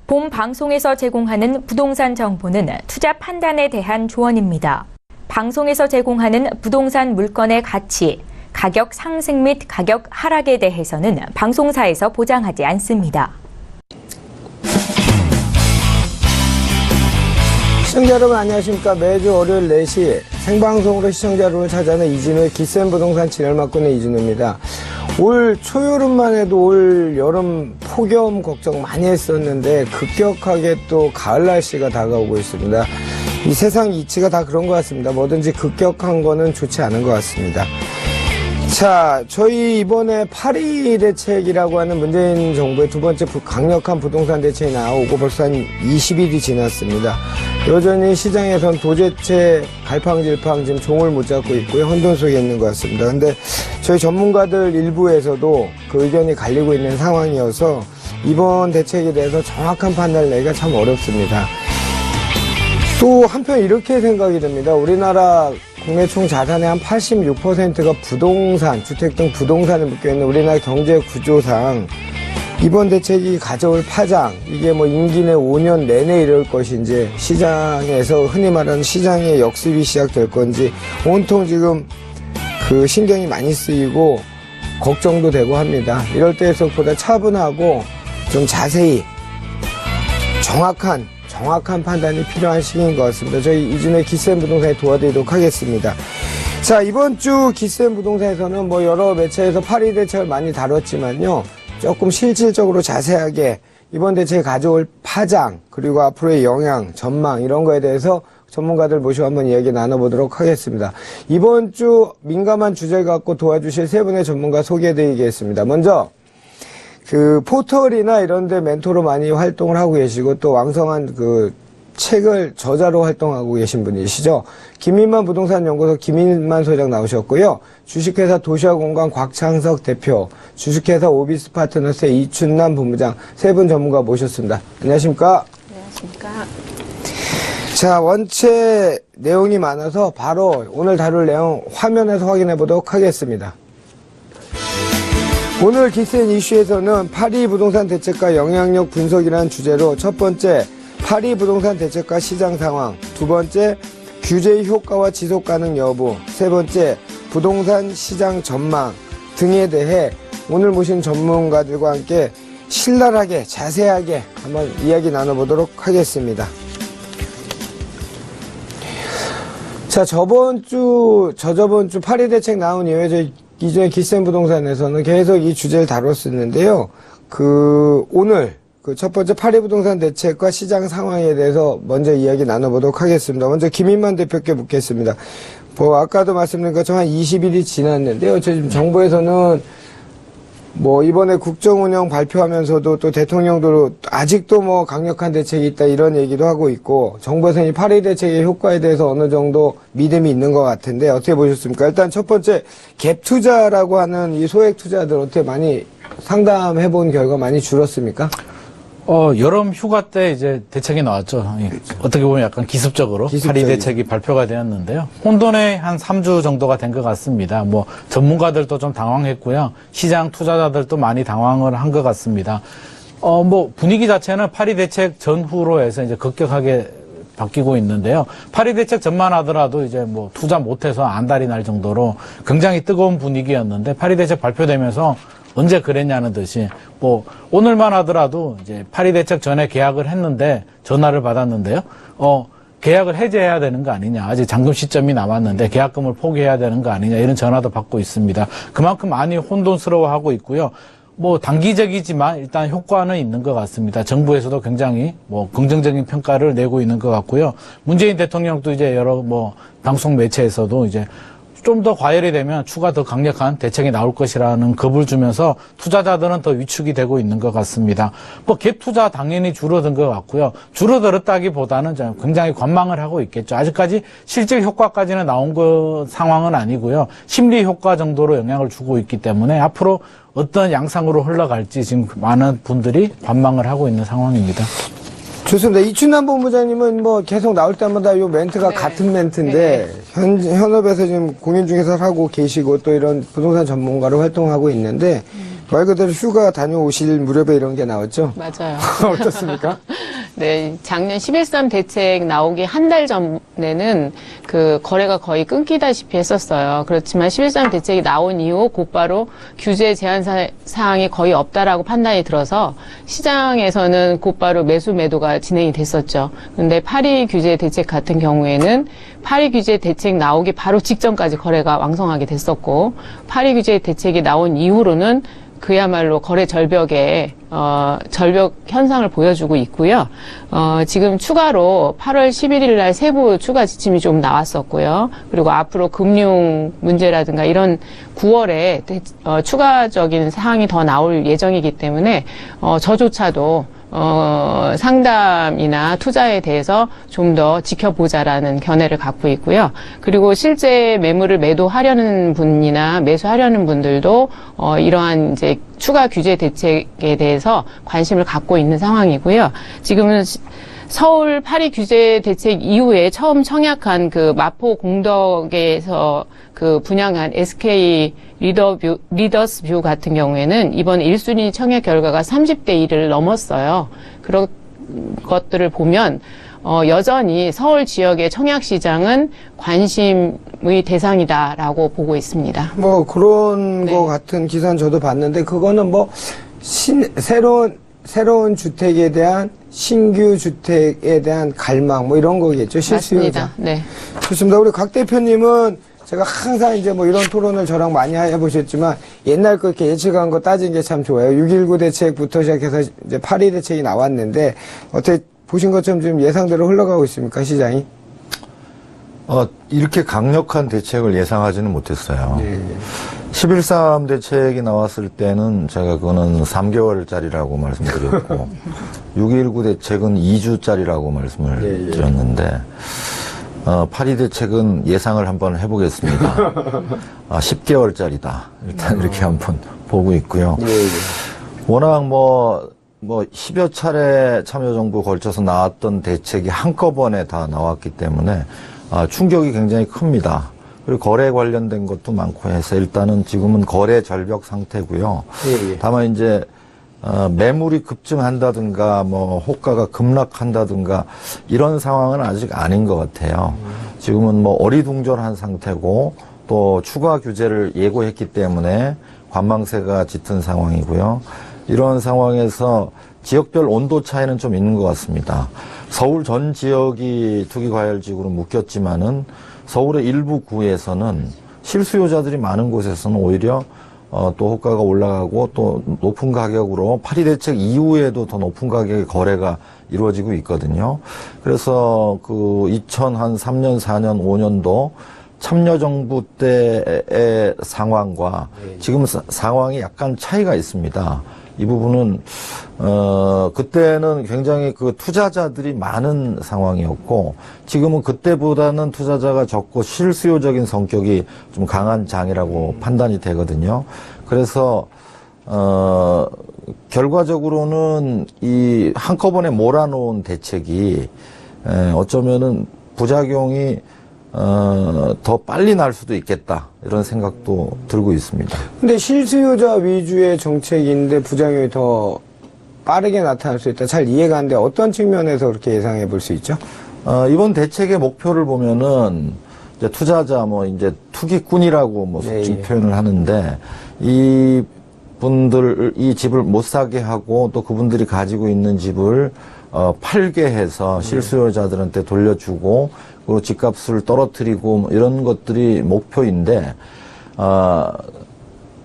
본 방송에서 제공하는 부동산 정보는 투자 판단에 대한 조언입니다. 방송에서 제공하는 부동산 물건의 가치, 가격 상승 및 가격 하락에 대해서는 방송사에서 보장하지 않습니다. 시청자 여러분 안녕하십니까. 매주 월요일 4시 생방송으로 시청자 여러분을 찾아내 이진우의 기센 부동산 진행을 맡고 있는 이진우입니다. 올 초여름만 해도 올 여름 폭염 걱정 많이 했었는데 급격하게 또 가을 날씨가 다가오고 있습니다. 이 세상 이치가 다 그런 것 같습니다. 뭐든지 급격한 거는 좋지 않은 것 같습니다. 자, 저희 이번에 8.2 대책이라고 하는 문재인 정부의 두 번째 강력한 부동산 대책이 나오고 벌써 한 20일이 지났습니다. 여전히 시장에선 도제체 갈팡질팡 지금 종을 못 잡고 있고요. 혼돈 속에 있는 것 같습니다. 근데 저희 전문가들 일부에서도 그 의견이 갈리고 있는 상황이어서 이번 대책에 대해서 정확한 판단을 내기가 참 어렵습니다. 또 한편 이렇게 생각이 듭니다. 우리나라 국내 총 자산의 한 86%가 부동산, 주택 등 부동산에 묶여있는 우리나라 경제 구조상 이번 대책이 가져올 파장, 이게 뭐 임기 내 5년 내내 이럴 것인지 시장에서 흔히 말하는 시장의 역습이 시작될 건지 온통 지금 그 신경이 많이 쓰이고 걱정도 되고 합니다. 이럴 때에서보다 차분하고 좀 자세히 정확한 판단이 필요한 시기인 것 같습니다. 저희 이진우의 기센 부동산에 도와드리도록 하겠습니다. 자, 이번 주 기센 부동산에서는 뭐 여러 매체에서 8.2 대책을 많이 다뤘지만요. 조금 실질적으로 자세하게 이번 대책이 가져올 파장, 그리고 앞으로의 영향, 전망 이런 거에 대해서 전문가들 모시고 한번 이야기 나눠보도록 하겠습니다. 이번 주 민감한 주제를 갖고 도와주실 세 분의 전문가 소개해드리겠습니다. 먼저 그 포털이나 이런 데 멘토로 많이 활동을 하고 계시고 또 왕성한 그 책을 저자로 활동하고 계신 분이시죠. 김인만 부동산 연구소 김인만 소장 나오셨고요. 주식회사 도시화공간 곽창석 대표, 주식회사 오비스 파트너스의 이춘남 본부장 세 분 전문가 모셨습니다. 안녕하십니까? 안녕하십니까? 자, 원체 내용이 많아서 바로 오늘 다룰 내용 화면에서 확인해 보도록 하겠습니다. 오늘 기센 이슈에서는 8.2 부동산 대책과 영향력 분석이라는 주제로 첫 번째 8.2 부동산 대책과 시장 상황, 두 번째 규제의 효과와 지속 가능 여부, 세 번째 부동산 시장 전망 등에 대해 오늘 모신 전문가들과 함께 신랄하게 자세하게 한번 이야기 나눠보도록 하겠습니다. 자, 저저번 주 8.2 대책 나온 이후에 저희 이전에 기센 부동산에서는 계속 이 주제를 다뤘었는데요. 오늘 첫 번째 8.2 부동산 대책과 시장 상황에 대해서 먼저 이야기 나눠보도록 하겠습니다. 먼저 김인만 대표께 묻겠습니다. 뭐 아까도 말씀드린 것처럼 한 20일이 지났는데요. 지금 정부에서는 뭐 이번에 국정운영 발표하면서도 또 대통령도 아직도 뭐 강력한 대책이 있다 이런 얘기도 하고 있고 정부에서는 이 8.2 대책의 효과에 대해서 어느 정도 믿음이 있는 것 같은데 어떻게 보셨습니까? 일단 첫 번째 갭 투자라고 하는 이 소액 투자들 어떻게 많이 상담해 본 결과 많이 줄었습니까? 여름 휴가 때 이제 대책이 나왔죠. 어떻게 보면 약간 기습적으로 8.2 대책이 발표가 되었는데요. 혼돈의 한 3주 정도가 된 것 같습니다. 뭐 전문가들도 좀 당황했고요. 시장 투자자들도 많이 당황을 한 것 같습니다. 뭐 분위기 자체는 8.2 대책 전후로 해서 이제 급격하게 바뀌고 있는데요. 8.2 대책 전만 하더라도 이제 뭐 투자 못해서 안달이 날 정도로 굉장히 뜨거운 분위기였는데 8.2 대책 발표되면서 언제 그랬냐는 듯이 뭐 오늘만 하더라도 이제 8.2 대책 전에 계약을 했는데 전화를 받았는데요. 계약을 해제해야 되는 거 아니냐. 아직 잔금 시점이 남았는데 계약금을 포기해야 되는 거 아니냐. 이런 전화도 받고 있습니다. 그만큼 많이 혼돈스러워하고 있고요. 뭐 단기적이지만 일단 효과는 있는 것 같습니다. 정부에서도 굉장히 뭐 긍정적인 평가를 내고 있는 것 같고요. 문재인 대통령도 이제 여러 뭐 방송 매체에서도 이제 좀 더 과열이 되면 추가 더 강력한 대책이 나올 것이라는 겁을 주면서 투자자들은 더 위축이 되고 있는 것 같습니다. 뭐 갭 투자 당연히 줄어든 것 같고요. 줄어들었다기보다는 굉장히 관망을 하고 있겠죠. 아직까지 실질 효과까지는 나온 상황은 아니고요. 심리 효과 정도로 영향을 주고 있기 때문에 앞으로 어떤 양상으로 흘러갈지 지금 많은 분들이 관망을 하고 있는 상황입니다. 좋습니다. 이춘남 본부장님은 뭐 계속 나올 때마다 요 멘트가 같은 멘트인데 현업에서 지금 공인 중개사를 하고 계시고 또 이런 부동산 전문가로 활동하고 있는데 말 그대로 휴가 다녀오실 무렵에 이런 게 나왔죠? 맞아요. 어떻습니까? 네, 작년 11.3 대책 나오기 한 달 전에는 그 거래가 거의 끊기다시피 했었어요. 그렇지만 11.3 대책이 나온 이후 곧바로 규제 제한 사항이 거의 없다라고 판단이 들어서 시장에서는 곧바로 매수 매도가 진행이 됐었죠. 그런데 파리 규제 대책 같은 경우에는 파리 규제 대책 나오기 바로 직전까지 거래가 왕성하게 됐었고, 파리 규제 대책이 나온 이후로는 그야말로 거래 절벽에 절벽 현상을 보여주고 있고요. 지금 추가로 8월 11일 날 세부 추가 지침이 좀 나왔었고요. 그리고 앞으로 금융 문제라든가 이런 9월에 추가적인 사항이 더 나올 예정이기 때문에 저조차도 상담이나 투자에 대해서 좀 더 지켜보자라는 견해를 갖고 있고요. 그리고 실제 매물을 매도하려는 분이나 매수하려는 분들도 이러한 이제 추가 규제 대책에 대해서 관심을 갖고 있는 상황이고요. 지금은 서울 파리 규제 대책 이후에 처음 청약한 그 마포 공덕에서 그 분양한 SK 리더스뷰 같은 경우에는 이번 1순위 청약 결과가 30대 1을 넘었어요. 그런 것들을 보면 여전히 서울 지역의 청약 시장은 관심의 대상이다라고 보고 있습니다. 뭐 그런 네. 거 같은 기사는 저도 봤는데 그거는 뭐 새로운 주택에 대한 신규 주택에 대한 갈망 뭐 이런 거겠죠. 실수요자. 맞습니다. 네. 좋습니다. 우리 곽 대표님은 제가 항상 이제 뭐 이런 토론을 저랑 많이 해보셨지만 옛날 거 이렇게 예측한 거 따진 게 참 좋아요. 6.19 대책부터 시작해서 이제 8.2 대책이 나왔는데 어떻게 보신 것처럼 지금 예상대로 흘러가고 있습니까, 시장이? 이렇게 강력한 대책을 예상하지는 못했어요. 11.3 대책이 나왔을 때는 제가 그거는 3개월짜리라고 말씀드렸고 6.19 대책은 2주짜리라고 말씀을 드렸는데 8.2 대책은 예상을 한번 해보겠습니다. 10개월짜리다. 일단 이렇게 한번 보고 있고요. 워낙 뭐 10여 차례 참여정부 걸쳐서 나왔던 대책이 한꺼번에 다 나왔기 때문에 충격이 굉장히 큽니다. 그리고 거래 관련된 것도 많고 해서 일단은 지금은 거래 절벽 상태고요. 다만 이제 매물이 급증한다든가 뭐 호가가 급락한다든가 이런 상황은 아직 아닌 것 같아요. 지금은 뭐 어리둥절한 상태고 또 추가 규제를 예고했기 때문에 관망세가 짙은 상황이고요. 이런 상황에서 지역별 온도 차이는 좀 있는 것 같습니다. 서울 전 지역이 투기과열지구로 묶였지만은 서울의 일부 구에서는 실수요자들이 많은 곳에서는 오히려 또 호가가 올라가고 또 높은 가격으로 8.2 대책 이후에도 더 높은 가격의 거래가 이루어지고 있거든요. 그래서 그 2003년, 4년, 5년도 참여정부 때의 상황과 지금 상황이 약간 차이가 있습니다. 이 부분은 그때는 굉장히 그 투자자들이 많은 상황이었고 지금은 그때보다는 투자자가 적고 실수요적인 성격이 좀 강한 장이라고 판단이 되거든요. 그래서 결과적으로는 이 한꺼번에 몰아놓은 대책이 어쩌면은 부작용이 더 빨리 날 수도 있겠다 이런 생각도 들고 있습니다. 근데 실수요자 위주의 정책인데 부작용이 더 빠르게 나타날 수 있다. 잘 이해가 안 돼. 어떤 측면에서 그렇게 예상해 볼 수 있죠? 이번 대책의 목표를 보면은 이제 투자자 뭐 이제 투기꾼이라고 뭐 속칭 표현을 하는데 이 분들 이 집을 못 사게 하고 또 그분들이 가지고 있는 집을 팔게 해서 실수요자들한테 돌려주고 그리고 집값을 떨어뜨리고 뭐 이런 것들이 목표인데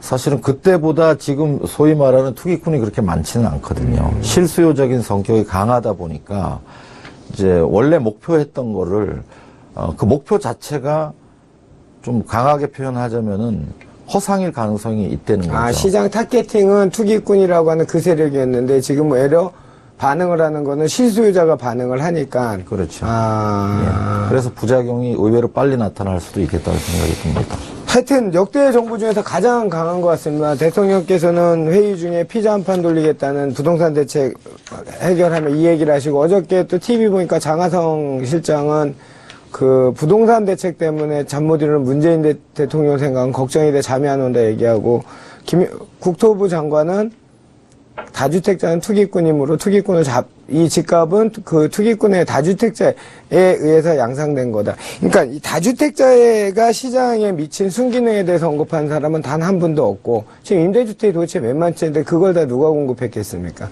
사실은 그때보다 지금 소위 말하는 투기꾼이 그렇게 많지는 않거든요. 실수요적인 성격이 강하다 보니까 이제 원래 목표했던 거를 그 목표 자체가 좀 강하게 표현하자면은 허상일 가능성이 있다는 거죠. 시장 타겟팅은 투기꾼이라고 하는 그 세력이었는데 지금 오히려 반응을 하는 거는 실수요자가 반응을 하니까. 그렇죠. 그래서 부작용이 의외로 빨리 나타날 수도 있겠다는 생각이 듭니다. 하여튼 역대 정부 중에서 가장 강한 것 같습니다. 대통령께서는 회의 중에 피자 한 판 돌리겠다는 부동산 대책 해결하면 이 얘기를 하시고 어저께 또 TV 보니까 장하성 실장은 그 부동산 대책 때문에 잠 못 이루는 문재인 대통령 생각은 걱정이 돼 잠이 안 온다 얘기하고 국토부 장관은 다주택자는 투기꾼이므로 투기꾼을 이 집값은 그 투기꾼의 다주택자에 의해서 양상된 거다. 그러니까 이 다주택자가 시장에 미친 순기능에 대해서 언급한 사람은 단 한 분도 없고, 지금 임대주택이 도대체 몇만 채인데 그걸 다 누가 공급했겠습니까?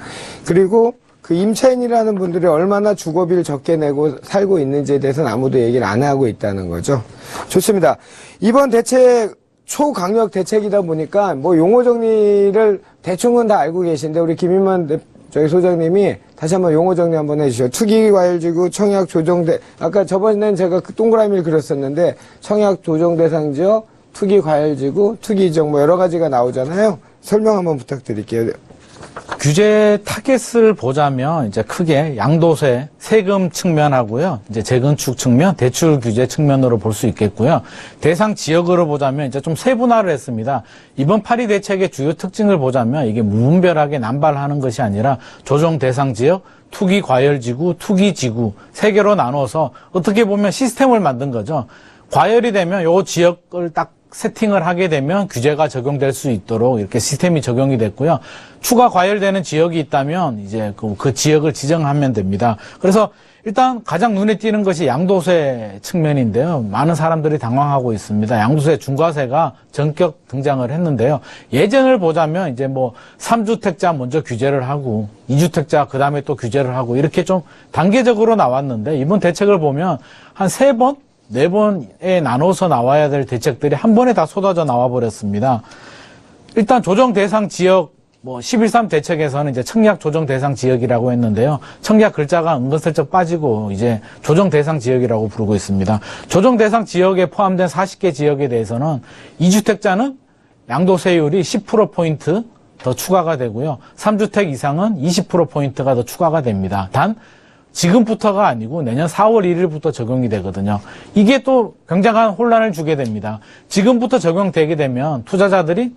그리고 그 임차인이라는 분들이 얼마나 주거비를 적게 내고 살고 있는지에 대해서는 아무도 얘기를 안 하고 있다는 거죠. 좋습니다. 이번 대책 초강력 대책이다 보니까 뭐 용어 정리를 대충은 다 알고 계신데 우리 김인만 소장님이 다시 한번 용어 정리 한번 해주시죠. 투기과열지구 청약 조정대, 아까 저번에는 제가 그 동그라미를 그렸었는데 청약 조정대상지역, 투기과열지구, 투기지역 뭐 여러 가지가 나오잖아요. 설명 한번 부탁드릴게요. 규제 타겟을 보자면 이제 크게 양도세, 세금 측면하고요. 이제 재건축 측면, 대출 규제 측면으로 볼 수 있겠고요. 대상 지역으로 보자면 이제 좀 세분화를 했습니다. 이번 8.2 대책의 주요 특징을 보자면 이게 무분별하게 남발하는 것이 아니라 조정 대상 지역, 투기 과열지구, 투기지구 세 개로 나눠서 어떻게 보면 시스템을 만든 거죠. 과열이 되면 요 지역을 딱 세팅을 하게 되면 규제가 적용될 수 있도록 이렇게 시스템이 적용이 됐고요. 추가 과열되는 지역이 있다면 이제 그 지역을 지정하면 됩니다. 그래서 일단 가장 눈에 띄는 것이 양도세 측면인데요. 많은 사람들이 당황하고 있습니다. 양도세 중과세가 전격 등장을 했는데요. 예전을 보자면 이제 뭐 3주택자 먼저 규제를 하고 2주택자 그다음에 또 규제를 하고 이렇게 좀 단계적으로 나왔는데 이번 대책을 보면 한 3번 4번에 나눠서 나와야 될 대책들이 한 번에 다 쏟아져 나와 버렸습니다. 일단 조정 대상 지역, 11.3 대책에서는 이제 청약 조정 대상 지역이라고 했는데요. 청약 글자가 은근슬쩍 빠지고 이제 조정 대상 지역이라고 부르고 있습니다. 조정 대상 지역에 포함된 40개 지역에 대해서는 2주택자는 양도세율이 10%포인트 더 추가가 되고요. 3주택 이상은 20%포인트가 더 추가가 됩니다. 단, 지금부터가 아니고 내년 4월 1일부터 적용이 되거든요. 이게 또 굉장한 혼란을 주게 됩니다. 지금부터 적용되게 되면 투자자들이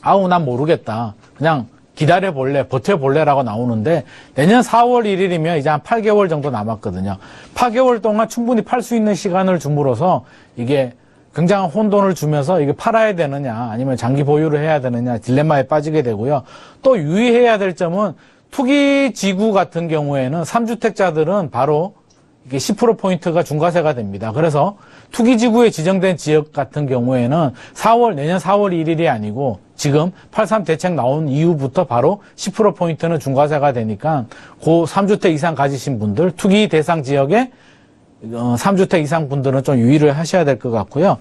난 모르겠다. 그냥 기다려볼래, 버텨볼래라고 나오는데 내년 4월 1일이면 이제 한 8개월 정도 남았거든요. 8개월 동안 충분히 팔 수 있는 시간을 줌으로써 이게 굉장한 혼돈을 주면서 이게 팔아야 되느냐 아니면 장기 보유를 해야 되느냐 딜레마에 빠지게 되고요. 또 유의해야 될 점은 투기지구 같은 경우에는 3주택자들은 바로 이게 10%포인트가 중과세가 됩니다. 그래서 투기지구에 지정된 지역 같은 경우에는 내년 4월 1일이 아니고 지금 8.3 대책 나온 이후부터 바로 10%포인트는 중과세가 되니까 그 3주택 이상 가지신 분들, 투기 대상 지역에 3주택 이상 분들은 좀 유의를 하셔야 될 것 같고요.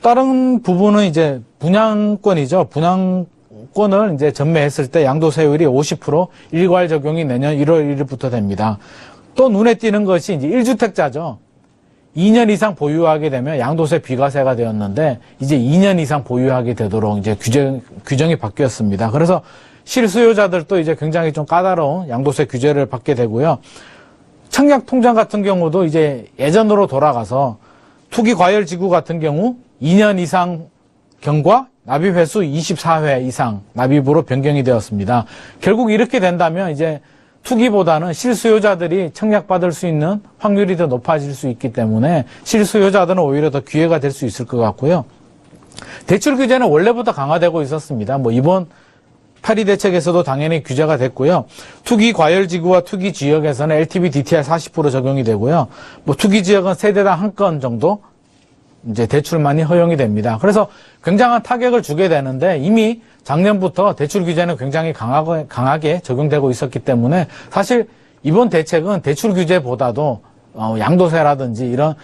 다른 부분은 이제 분양권이죠. 분양권을 이제 전매했을 때 양도세율이 50% 일괄 적용이 내년 1월 1일부터 됩니다. 또 눈에 띄는 것이 이제 1주택자죠. 2년 이상 보유하게 되면 양도세 비과세가 되었는데 이제 2년 이상 보유하게 되도록 이제 규정이 바뀌었습니다. 그래서 실수요자들도 이제 굉장히 좀 까다로운 양도세 규제를 받게 되고요. 청약 통장 같은 경우도 이제 예전으로 돌아가서 투기 과열 지구 같은 경우 2년 이상 경과 납입 횟수 24회 이상 납입으로 변경이 되었습니다. 결국 이렇게 된다면 이제 투기보다는 실수요자들이 청약받을 수 있는 확률이 더 높아질 수 있기 때문에 실수요자들은 오히려 더 기회가 될 수 있을 것 같고요. 대출 규제는 원래부터 강화되고 있었습니다. 이번 8.2 대책에서도 당연히 규제가 됐고요. 투기 과열 지구와 투기 지역에서는 LTV DTI 40% 적용이 되고요. 투기 지역은 세대당 한 건 정도 이제 대출만이 허용이 됩니다. 그래서 굉장한 타격을 주게 되는데 이미 작년부터 대출 규제는 굉장히 강하게 적용되고 있었기 때문에 사실 이번 대책은 대출 규제보다도 양도세라든지 이런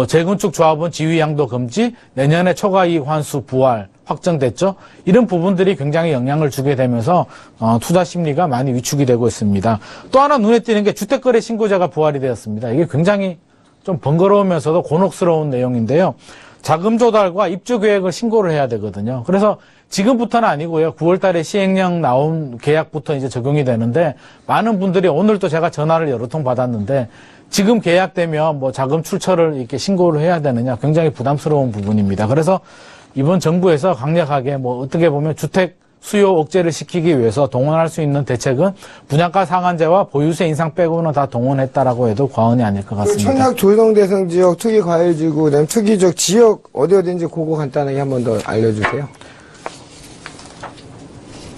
재건축 조합원 지위 양도 금지, 내년에 초과이익 환수 부활 확정됐죠. 이런 부분들이 굉장히 영향을 주게 되면서 투자 심리가 많이 위축이 되고 있습니다. 또 하나 눈에 띄는 게 주택거래 신고제가 부활이 되었습니다. 이게 굉장히 좀 번거로우면서도 곤혹스러운 내용인데요. 자금 조달과 입주 계획을 신고를 해야 되거든요. 그래서 지금부터는 아니고요. 9월 달에 시행령 나온 계약부터 이제 적용이 되는데 많은 분들이 오늘도 제가 전화를 여러 통 받았는데 지금 계약되면 자금 출처를 이렇게 신고를 해야 되느냐 굉장히 부담스러운 부분입니다. 그래서 이번 정부에서 강력하게 어떻게 보면 주택 수요 억제를 시키기 위해서 동원할 수 있는 대책은 분양가 상한제와 보유세 인상 빼고는 다 동원했다라고 해도 과언이 아닐 것 같습니다. 청약 조정 대상 지역, 투기 과열 지구, 그다음 투기적 지역 어디인지 그거 간단하게 한 번 더 알려주세요.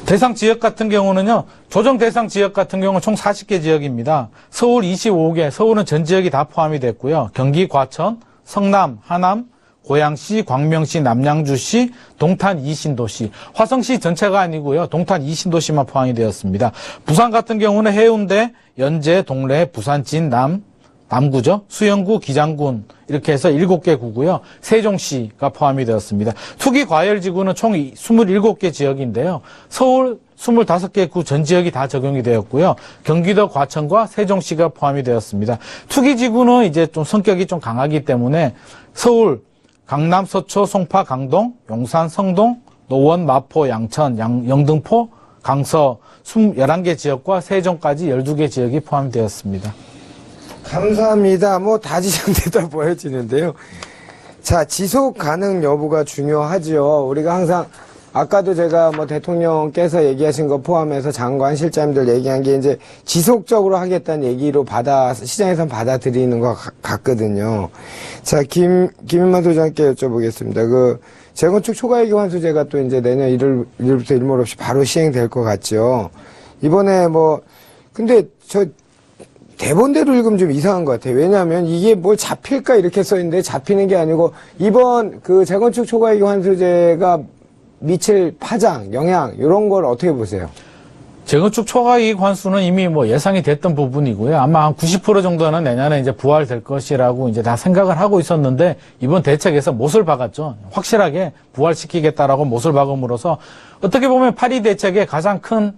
대상 지역 같은 경우는요, 조정 대상 지역 같은 경우는 총 40개 지역입니다. 서울 25개, 서울은 전 지역이 다 포함이 됐고요. 경기 과천, 성남, 하남, 고양시, 광명시, 남양주시, 동탄 2신도시, 화성시 전체가 아니고요. 동탄 2신도시만 포함이 되었습니다. 부산 같은 경우는 해운대, 연제, 동래, 부산, 진남, 남구죠. 수영구, 기장군 이렇게 해서 7개 구고요. 세종시가 포함이 되었습니다. 투기과열지구는 총 27개 지역인데요. 서울 25개 구 전 지역이 다 적용이 되었고요. 경기도 과천과 세종시가 포함이 되었습니다. 투기지구는 이제 좀 성격이 좀 강하기 때문에 서울, 강남, 서초, 송파, 강동, 용산, 성동, 노원, 마포, 양천, 영등포, 강서 11개 지역과 세종까지 12개 지역이 포함되었습니다. 감사합니다. 뭐 다 지정되다 보여지는데요. 자, 지속 가능 여부가 중요하죠. 우리가 항상 아까도 제가 뭐 대통령께서 얘기하신 거 포함해서 장관 실장님들 얘기한 게 이제 지속적으로 하겠다는 얘기로 시장에선 받아들이는 것 같거든요. 자, 김인만 소장님께 여쭤보겠습니다. 그 재건축 초과이익 환수제가 또 이제 내년 1일부터 일몰 없이 바로 시행될 것 같죠. 이번에 근데 대본대로 읽으면 좀 이상한 것 같아요. 왜냐하면 이게 뭘 잡힐까 이렇게 써있는데 잡히는 게 아니고 이번 그 재건축 초과이익 환수제가 미칠 파장, 영향 이런 걸 어떻게 보세요? 재건축 초과이익 환수는 이미 예상이 됐던 부분이고요. 아마 한 90% 정도는 내년에 이제 부활될 것이라고 이제 다 생각을 하고 있었는데 이번 대책에서 못을 박았죠. 확실하게 부활시키겠다라고 못을 박음으로써 어떻게 보면 파리 대책의 가장 큰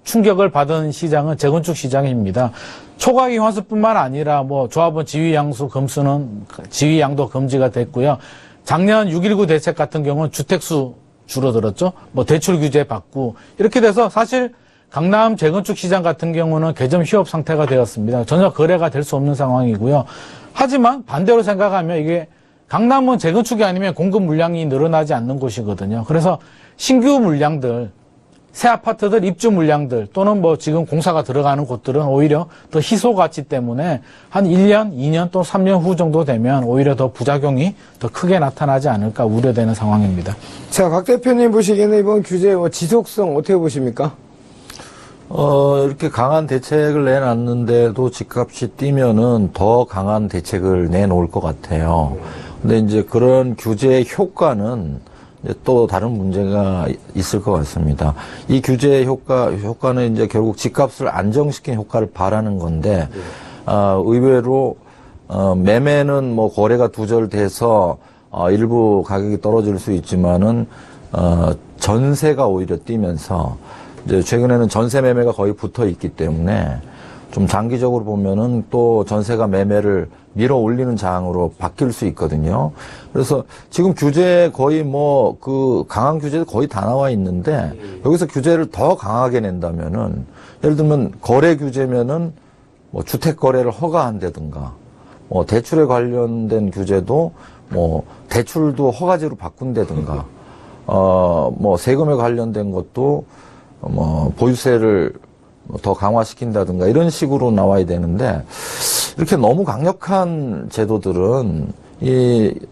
충격을 받은 시장은 재건축 시장입니다. 초과이익 환수뿐만 아니라 조합원 지위양수 검수는 지위양도 금지가 됐고요. 작년 6.19 대책 같은 경우는 주택수 줄어들었죠. 대출 규제 받고 이렇게 돼서 사실 강남 재건축 시장 같은 경우는 개점 휴업 상태가 되었습니다. 전혀 거래가 될 수 없는 상황이고요. 하지만 반대로 생각하면 이게 강남은 재건축이 아니면 공급 물량이 늘어나지 않는 곳이거든요. 그래서 신규 물량들, 새 아파트들 입주 물량들 또는 지금 공사가 들어가는 곳들은 오히려 더 희소 가치 때문에 한 1년, 2년 또 3년 후 정도 되면 오히려 더 부작용이 더 크게 나타나지 않을까 우려되는 상황입니다. 자, 곽 대표님 보시기에는 이번 규제 지속성 어떻게 보십니까? 이렇게 강한 대책을 내놨는데도 집값이 뛰면은 더 강한 대책을 내놓을 것 같아요. 근데 이제 그런 규제의 효과는 이제 또 다른 문제가 있을 것 같습니다. 이 규제의 효과는 이제 결국 집값을 안정시키는 효과를 바라는 건데, 의외로, 매매는 거래가 두절돼서, 일부 가격이 떨어질 수 있지만은, 전세가 오히려 뛰면서, 이제 최근에는 전세 매매가 거의 붙어 있기 때문에, 좀 장기적으로 보면은 또 전세가 매매를 밀어 올리는 장으로 바뀔 수 있거든요. 그래서 지금 규제 거의 강한 규제도 거의 다 나와 있는데 여기서 규제를 더 강하게 낸다면은 예를 들면 거래 규제면은 주택 거래를 허가한다든가 대출에 관련된 규제도 대출도 허가제로 바꾼다든가 세금에 관련된 것도 보유세를 더 강화시킨다든가 이런 식으로 나와야 되는데 이렇게 너무 강력한 제도들은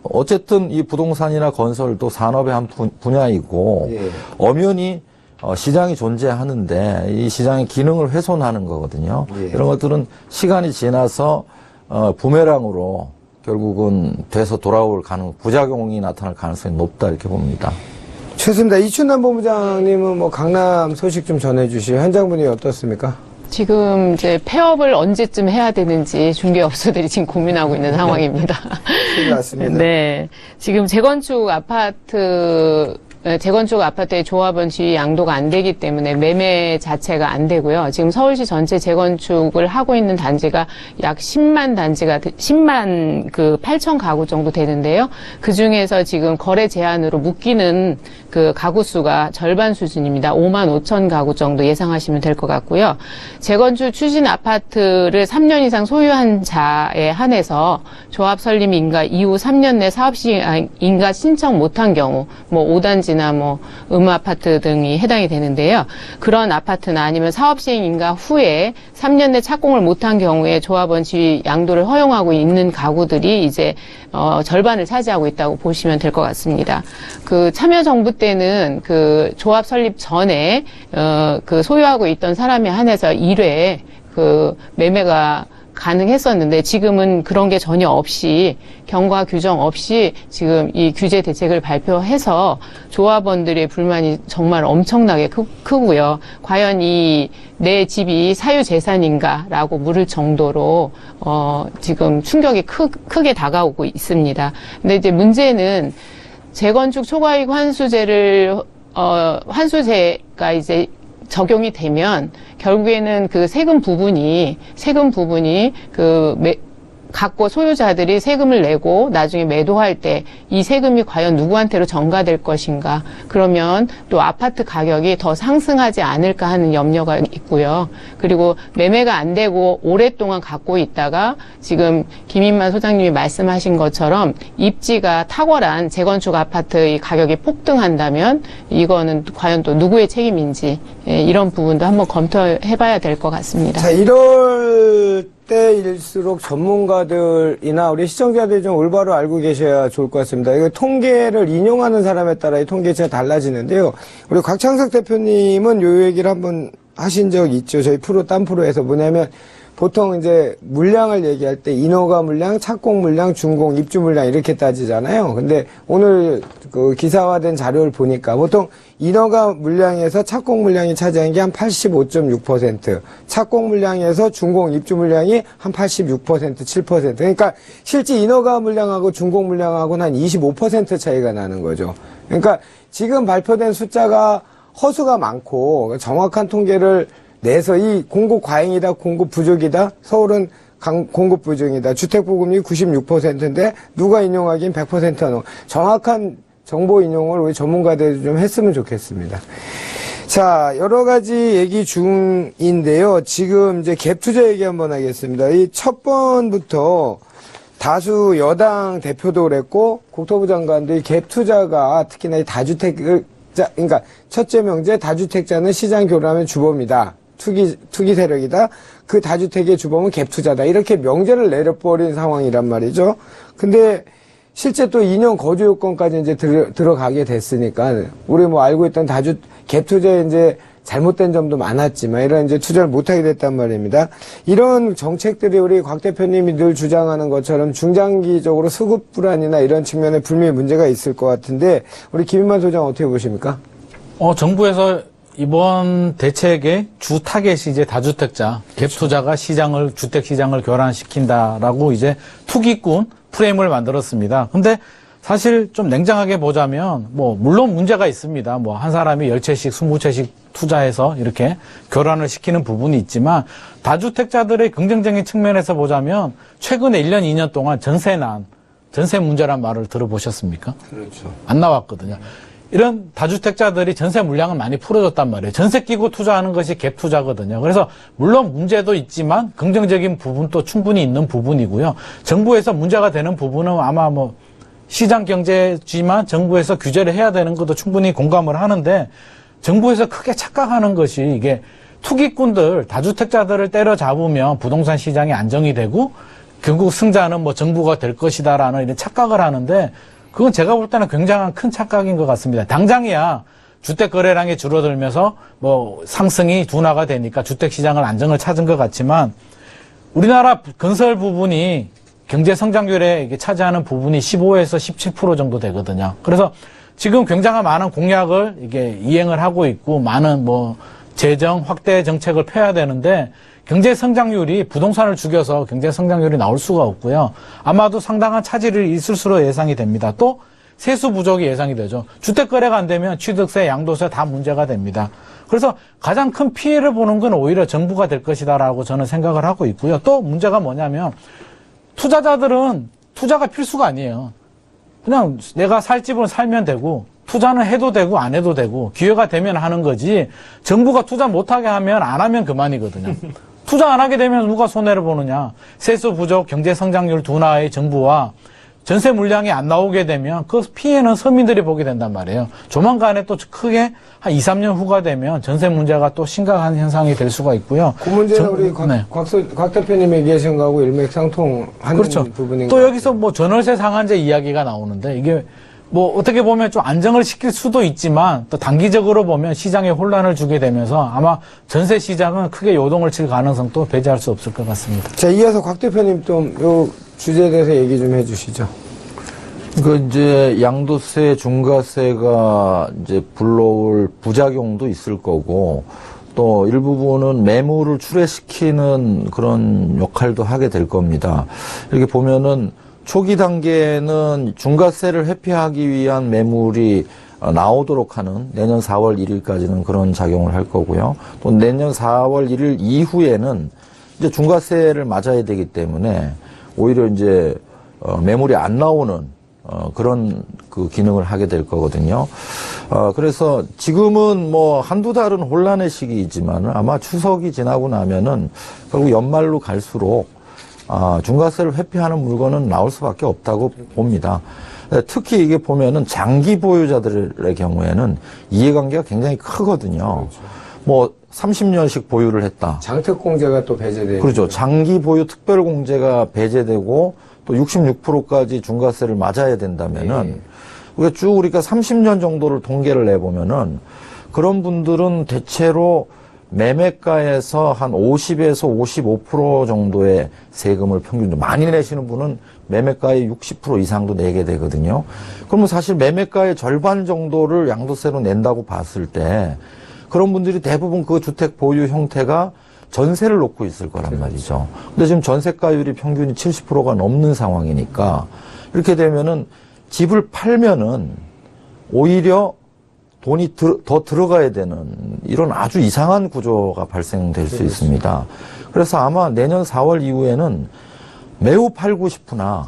어쨌든 이 부동산이나 건설도 산업의 한 분야이고 엄연히 시장이 존재하는데 이 시장의 기능을 훼손하는 거거든요. 이런 것들은 시간이 지나서 부메랑으로 결국은 돼서 돌아올 부작용이 나타날 가능성이 높다 이렇게 봅니다. 좋습니다. 이춘남 본부장님은 강남 소식 좀 전해주시죠. 현장 분위기 어떻습니까? 지금 이제 폐업을 언제쯤 해야 되는지 중개업소들이 지금 고민하고 있는 상황입니다. 맞습니다. 네. 지금 재건축 아파트의 조합원 지위 양도가 안 되기 때문에 매매 자체가 안 되고요. 지금 서울시 전체 재건축을 하고 있는 단지가 약 10만 8천 가구 정도 되는데요. 그 중에서 지금 거래 제한으로 묶이는 그 가구 수가 절반 수준입니다. 5만 5천 가구 정도 예상하시면 될 것 같고요. 재건축 추진 아파트를 3년 이상 소유한 자에 한해서 조합 설립 인가 이후 3년 내 사업 시행 인가 신청 못한 경우 5단지 단지나 뭐 아파트 등이 해당이 되는데요. 그런 아파트나 아니면 사업 시행 인가 후에 3년 내 착공을 못한 경우에 조합원 지위 양도를 허용하고 있는 가구들이 이제 절반을 차지하고 있다고 보시면 될 것 같습니다. 그 참여정부 때는 그 조합 설립 전에 그 소유하고 있던 사람에 한해서 1회 그 매매가 가능했었는데 지금은 그런 게 전혀 없이 경과 규정 없이 지금 이 규제 대책을 발표해서 조합원들의 불만이 정말 엄청나게 크고요. 과연 이 내 집이 사유재산인가라고 물을 정도로 지금 충격이 크게 다가오고 있습니다. 근데 이제 문제는 재건축 초과이익 환수제를 환수제가 이제 적용이 되면 결국에는 그 세금 부분이 갖고 소유자들이 세금을 내고 나중에 매도할 때 이 세금이 과연 누구한테로 전가될 것인가. 그러면 또 아파트 가격이 더 상승하지 않을까 하는 염려가 있고요. 그리고 매매가 안 되고 오랫동안 갖고 있다가 지금 김인만 소장님이 말씀하신 것처럼 입지가 탁월한 재건축 아파트의 가격이 폭등한다면 이거는 과연 또 누구의 책임인지 이런 부분도 한번 검토해봐야 될 것 같습니다. 자, 이럴 때일수록 전문가들이나 우리 시청자들이 좀 올바로 알고 계셔야 좋을 것 같습니다. 이거 통계를 인용하는 사람에 따라 이 통계치가 달라지는데요. 우리 곽창석 대표님은 요 얘기를 한번 하신 적 있죠. 저희 딴 프로에서 뭐냐면 보통 이제 물량을 얘기할 때 인허가 물량, 착공 물량, 준공, 입주 물량 이렇게 따지잖아요. 근데 오늘 그 기사화된 자료를 보니까 보통 인허가 물량에서 착공 물량이 차지하는 게 한 85.6%, 착공 물량에서 준공, 입주 물량이 한 86%, 7%. 그러니까 실제 인허가 물량하고 준공 물량하고는 한 25% 차이가 나는 거죠. 그러니까 지금 발표된 숫자가 허수가 많고 정확한 통계를 내서 이 공급 과잉이다, 공급 부족이다, 서울은 공급 부족이다, 주택보급률이 96%인데 누가 인용하긴 100%는 정확한 정보 인용을 우리 전문가들이 좀 했으면 좋겠습니다. 자, 여러 가지 얘기 중인데요. 지금 이제 갭 투자 얘기 한번 하겠습니다. 이 첫 번부터 다수 여당 대표도 그랬고 국토부 장관도 이 갭 투자가 특히나 이 다주택을 그러니까 첫째 명제 다주택자는 시장 교란의 주범이다. 투기 세력이다. 그 다주택의 주범은 갭 투자다. 이렇게 명제를 내려버린 상황이란 말이죠. 근데 실제 또 2년 거주 요건까지 이제 들어가게 됐으니까 우리 뭐 알고 있던 갭 투자에 이제 잘못된 점도 많았지만 이런 이제 투자를 못하게 됐단 말입니다. 이런 정책들이 우리 곽 대표님이 늘 주장하는 것처럼 중장기적으로 수급 불안이나 이런 측면에 분명히 문제가 있을 것 같은데 우리 김인만 소장 어떻게 보십니까? 정부에서 이번 대책의 주 타겟이 이제 다주택자, 갭 투자가 주택 시장을 교란시킨다라고 이제 투기꾼 프레임을 만들었습니다. 근데 사실 좀 냉정하게 보자면 물론 문제가 있습니다. 한 사람이 10채씩, 20채씩 투자해서 이렇게 교란을 시키는 부분이 있지만 다주택자들의 긍정적인 측면에서 보자면 최근에 1년, 2년 동안 전세 문제란 말을 들어보셨습니까? 그렇죠. 안 나왔거든요. 이런 다주택자들이 전세 물량을 많이 풀어줬단 말이에요. 전세 끼고 투자하는 것이 갭 투자거든요. 그래서 물론 문제도 있지만 긍정적인 부분도 충분히 있는 부분이고요. 정부에서 문제가 되는 부분은 아마 시장 경제지만 정부에서 규제를 해야 되는 것도 충분히 공감을 하는데 정부에서 크게 착각하는 것이 이게 투기꾼들, 다주택자들을 때려잡으면 부동산 시장이 안정이 되고 결국 승자는 정부가 될 것이다라는 이런 착각을 하는데 그건 제가 볼 때는 굉장한 큰 착각인 것 같습니다. 당장이야 주택 거래량이 줄어들면서 상승이 둔화가 되니까 주택 시장을 안정을 찾은 것 같지만 우리나라 건설 부분이 경제 성장률에 차지하는 부분이 15에서 17% 정도 되거든요. 그래서 지금 굉장한 많은 공약을 이행을 하고 있고 많은 재정 확대 정책을 펴야 되는데 경제 성장률이 부동산을 죽여서 경제 성장률이 나올 수가 없고요. 아마도 상당한 차질이 있을 수로 예상이 됩니다. 또 세수 부족이 예상이 되죠. 주택 거래가 안 되면 취득세, 양도세 다 문제가 됩니다. 그래서 가장 큰 피해를 보는 건 오히려 정부가 될 것이다라고 저는 생각을 하고 있고요. 또 문제가 뭐냐면 투자자들은 투자가 필수가 아니에요. 그냥 내가 살 집을 살면 되고 투자는 해도 되고 안 해도 되고 기회가 되면 하는 거지 정부가 투자 못하게 하면 안 하면 그만이거든요. 투자 안 하게 되면 누가 손해를 보느냐. 세수 부족, 경제 성장률 둔화의 정부와 전세 물량이 안 나오게 되면 그 피해는 서민들이 보게 된단 말이에요. 조만간에 또 크게 한 2, 3년 후가 되면 전세 문제가 또 심각한 현상이 될 수가 있고요. 그 문제는 우리 곽 대표님 얘기하신 거하고 일맥상통하는 그렇죠. 부분인 또 여기서 뭐 전월세 상한제 이야기가 나오는데 이게 뭐 어떻게 보면 좀 안정을 시킬 수도 있지만 또 단기적으로 보면 시장에 혼란을 주게 되면서 아마 전세 시장은 크게 요동을 칠 가능성도 배제할 수 없을 것 같습니다. 자, 이어서 곽 대표님 좀 요 주제에 대해서 얘기 좀 해주시죠. 그 이제 양도세, 중과세가 이제 불러올 부작용도 있을 거고 또 일부분은 매물을 출회시키는 그런 역할도 하게 될 겁니다. 이렇게 보면은 초기 단계에는 중과세를 회피하기 위한 매물이 나오도록 하는 내년 4월 1일까지는 그런 작용을 할 거고요. 또 내년 4월 1일 이후에는 이제 중과세를 맞아야 되기 때문에 오히려 이제 매물이 안 나오는 그런 그 기능을 하게 될 거거든요. 그래서 지금은 뭐 한두 달은 혼란의 시기이지만 아마 추석이 지나고 나면은 결국 연말로 갈수록 중과세를 회피하는 물건은 나올 수밖에 없다고 봅니다. 특히 이게 보면은 장기 보유자들의 경우에는 이해관계가 굉장히 크거든요. 뭐 30년씩 보유를 했다. 장특공제가 또 배제되고. 그렇죠. 장기 보유 특별공제가 배제되고 또 66%까지 중과세를 맞아야 된다면은 우리가 쭉 우리가 30년 정도를 통계를 내보면은 그런 분들은 대체로 매매가에서 한 50에서 55% 정도의 세금을 평균 많이 내시는 분은 매매가의 60% 이상도 내게 되거든요. 그러면 사실 매매가의 절반 정도를 양도세로 낸다고 봤을 때 그런 분들이 대부분 그 주택 보유 형태가 전세를 놓고 있을 거란 말이죠. 근데 지금 전세가율이 평균이 70%가 넘는 상황이니까 이렇게 되면은 집을 팔면은 오히려 돈이 더 들어가야 되는 이런 아주 이상한 구조가 발생될 수 있습니다. 그래서 아마 내년 4월 이후에는 매우 팔고 싶으나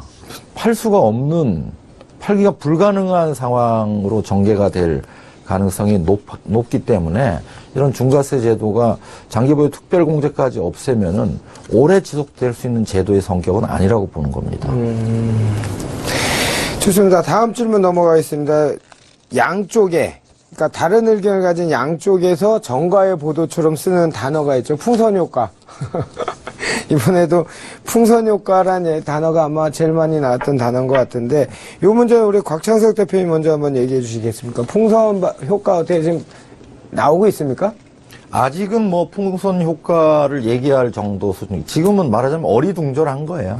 팔 수가 없는, 팔기가 불가능한 상황으로 전개가 될 가능성이 높기 때문에 이런 중과세 제도가 장기보유 특별공제까지 없애면은 오래 지속될 수 있는 제도의 성격은 아니라고 보는 겁니다. 좋습니다. 다음 질문 넘어가겠습니다. 양쪽에, 그러니까 다른 의견을 가진 양쪽에서 정가의 보도처럼 쓰는 단어가 있죠. 풍선효과. 이번에도 풍선효과라는 단어가 아마 제일 많이 나왔던 단어인 것 같은데, 이 문제는 우리 곽창석 대표님 먼저 한번 얘기해 주시겠습니까? 풍선효과 어떻게 지금 나오고 있습니까? 아직은 뭐 풍선 효과를 얘기할 정도 수준. 지금은 말하자면 어리둥절한 거예요.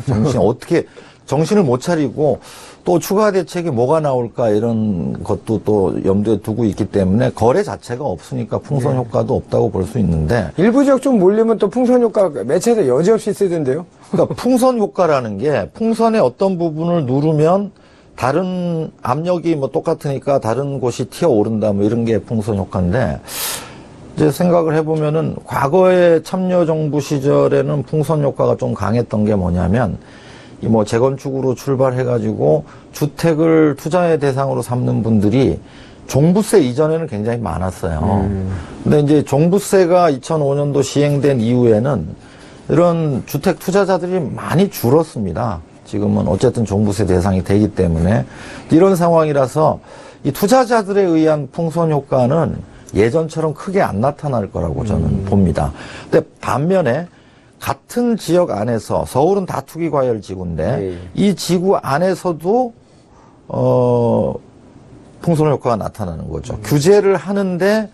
정신을 못 차리고 또 추가 대책이 뭐가 나올까 이런 것도 또 염두에 두고 있기 때문에 거래 자체가 없으니까 풍선 효과도 없다고 볼 수 있는데 일부 지역 좀 몰리면 또 풍선효과 매체에서 여지없이 쓰던데요? 그러니까 풍선 효과라는 게 풍선의 어떤 부분을 누르면 다른 압력이 뭐 똑같으니까 다른 곳이 튀어오른다 뭐 이런 게 풍선 효과인데 이제 생각을 해보면은 과거의 참여정부 시절에는 풍선 효과가 좀 강했던 게 뭐냐면 이 뭐 재건축으로 출발해가지고 주택을 투자의 대상으로 삼는 분들이 종부세 이전에는 굉장히 많았어요. 근데 이제 종부세가 2005년도 시행된 이후에는 이런 주택 투자자들이 많이 줄었습니다. 지금은 어쨌든 종부세 대상이 되기 때문에 이런 상황이라서 이 투자자들에 의한 풍선 효과는 예전처럼 크게 안 나타날 거라고 저는 봅니다. 근데 반면에 같은 지역 안에서 서울은 다 투기 과열 지구인데 이 지구 안에서도 풍선 효과가 나타나는 거죠. 규제를 하는데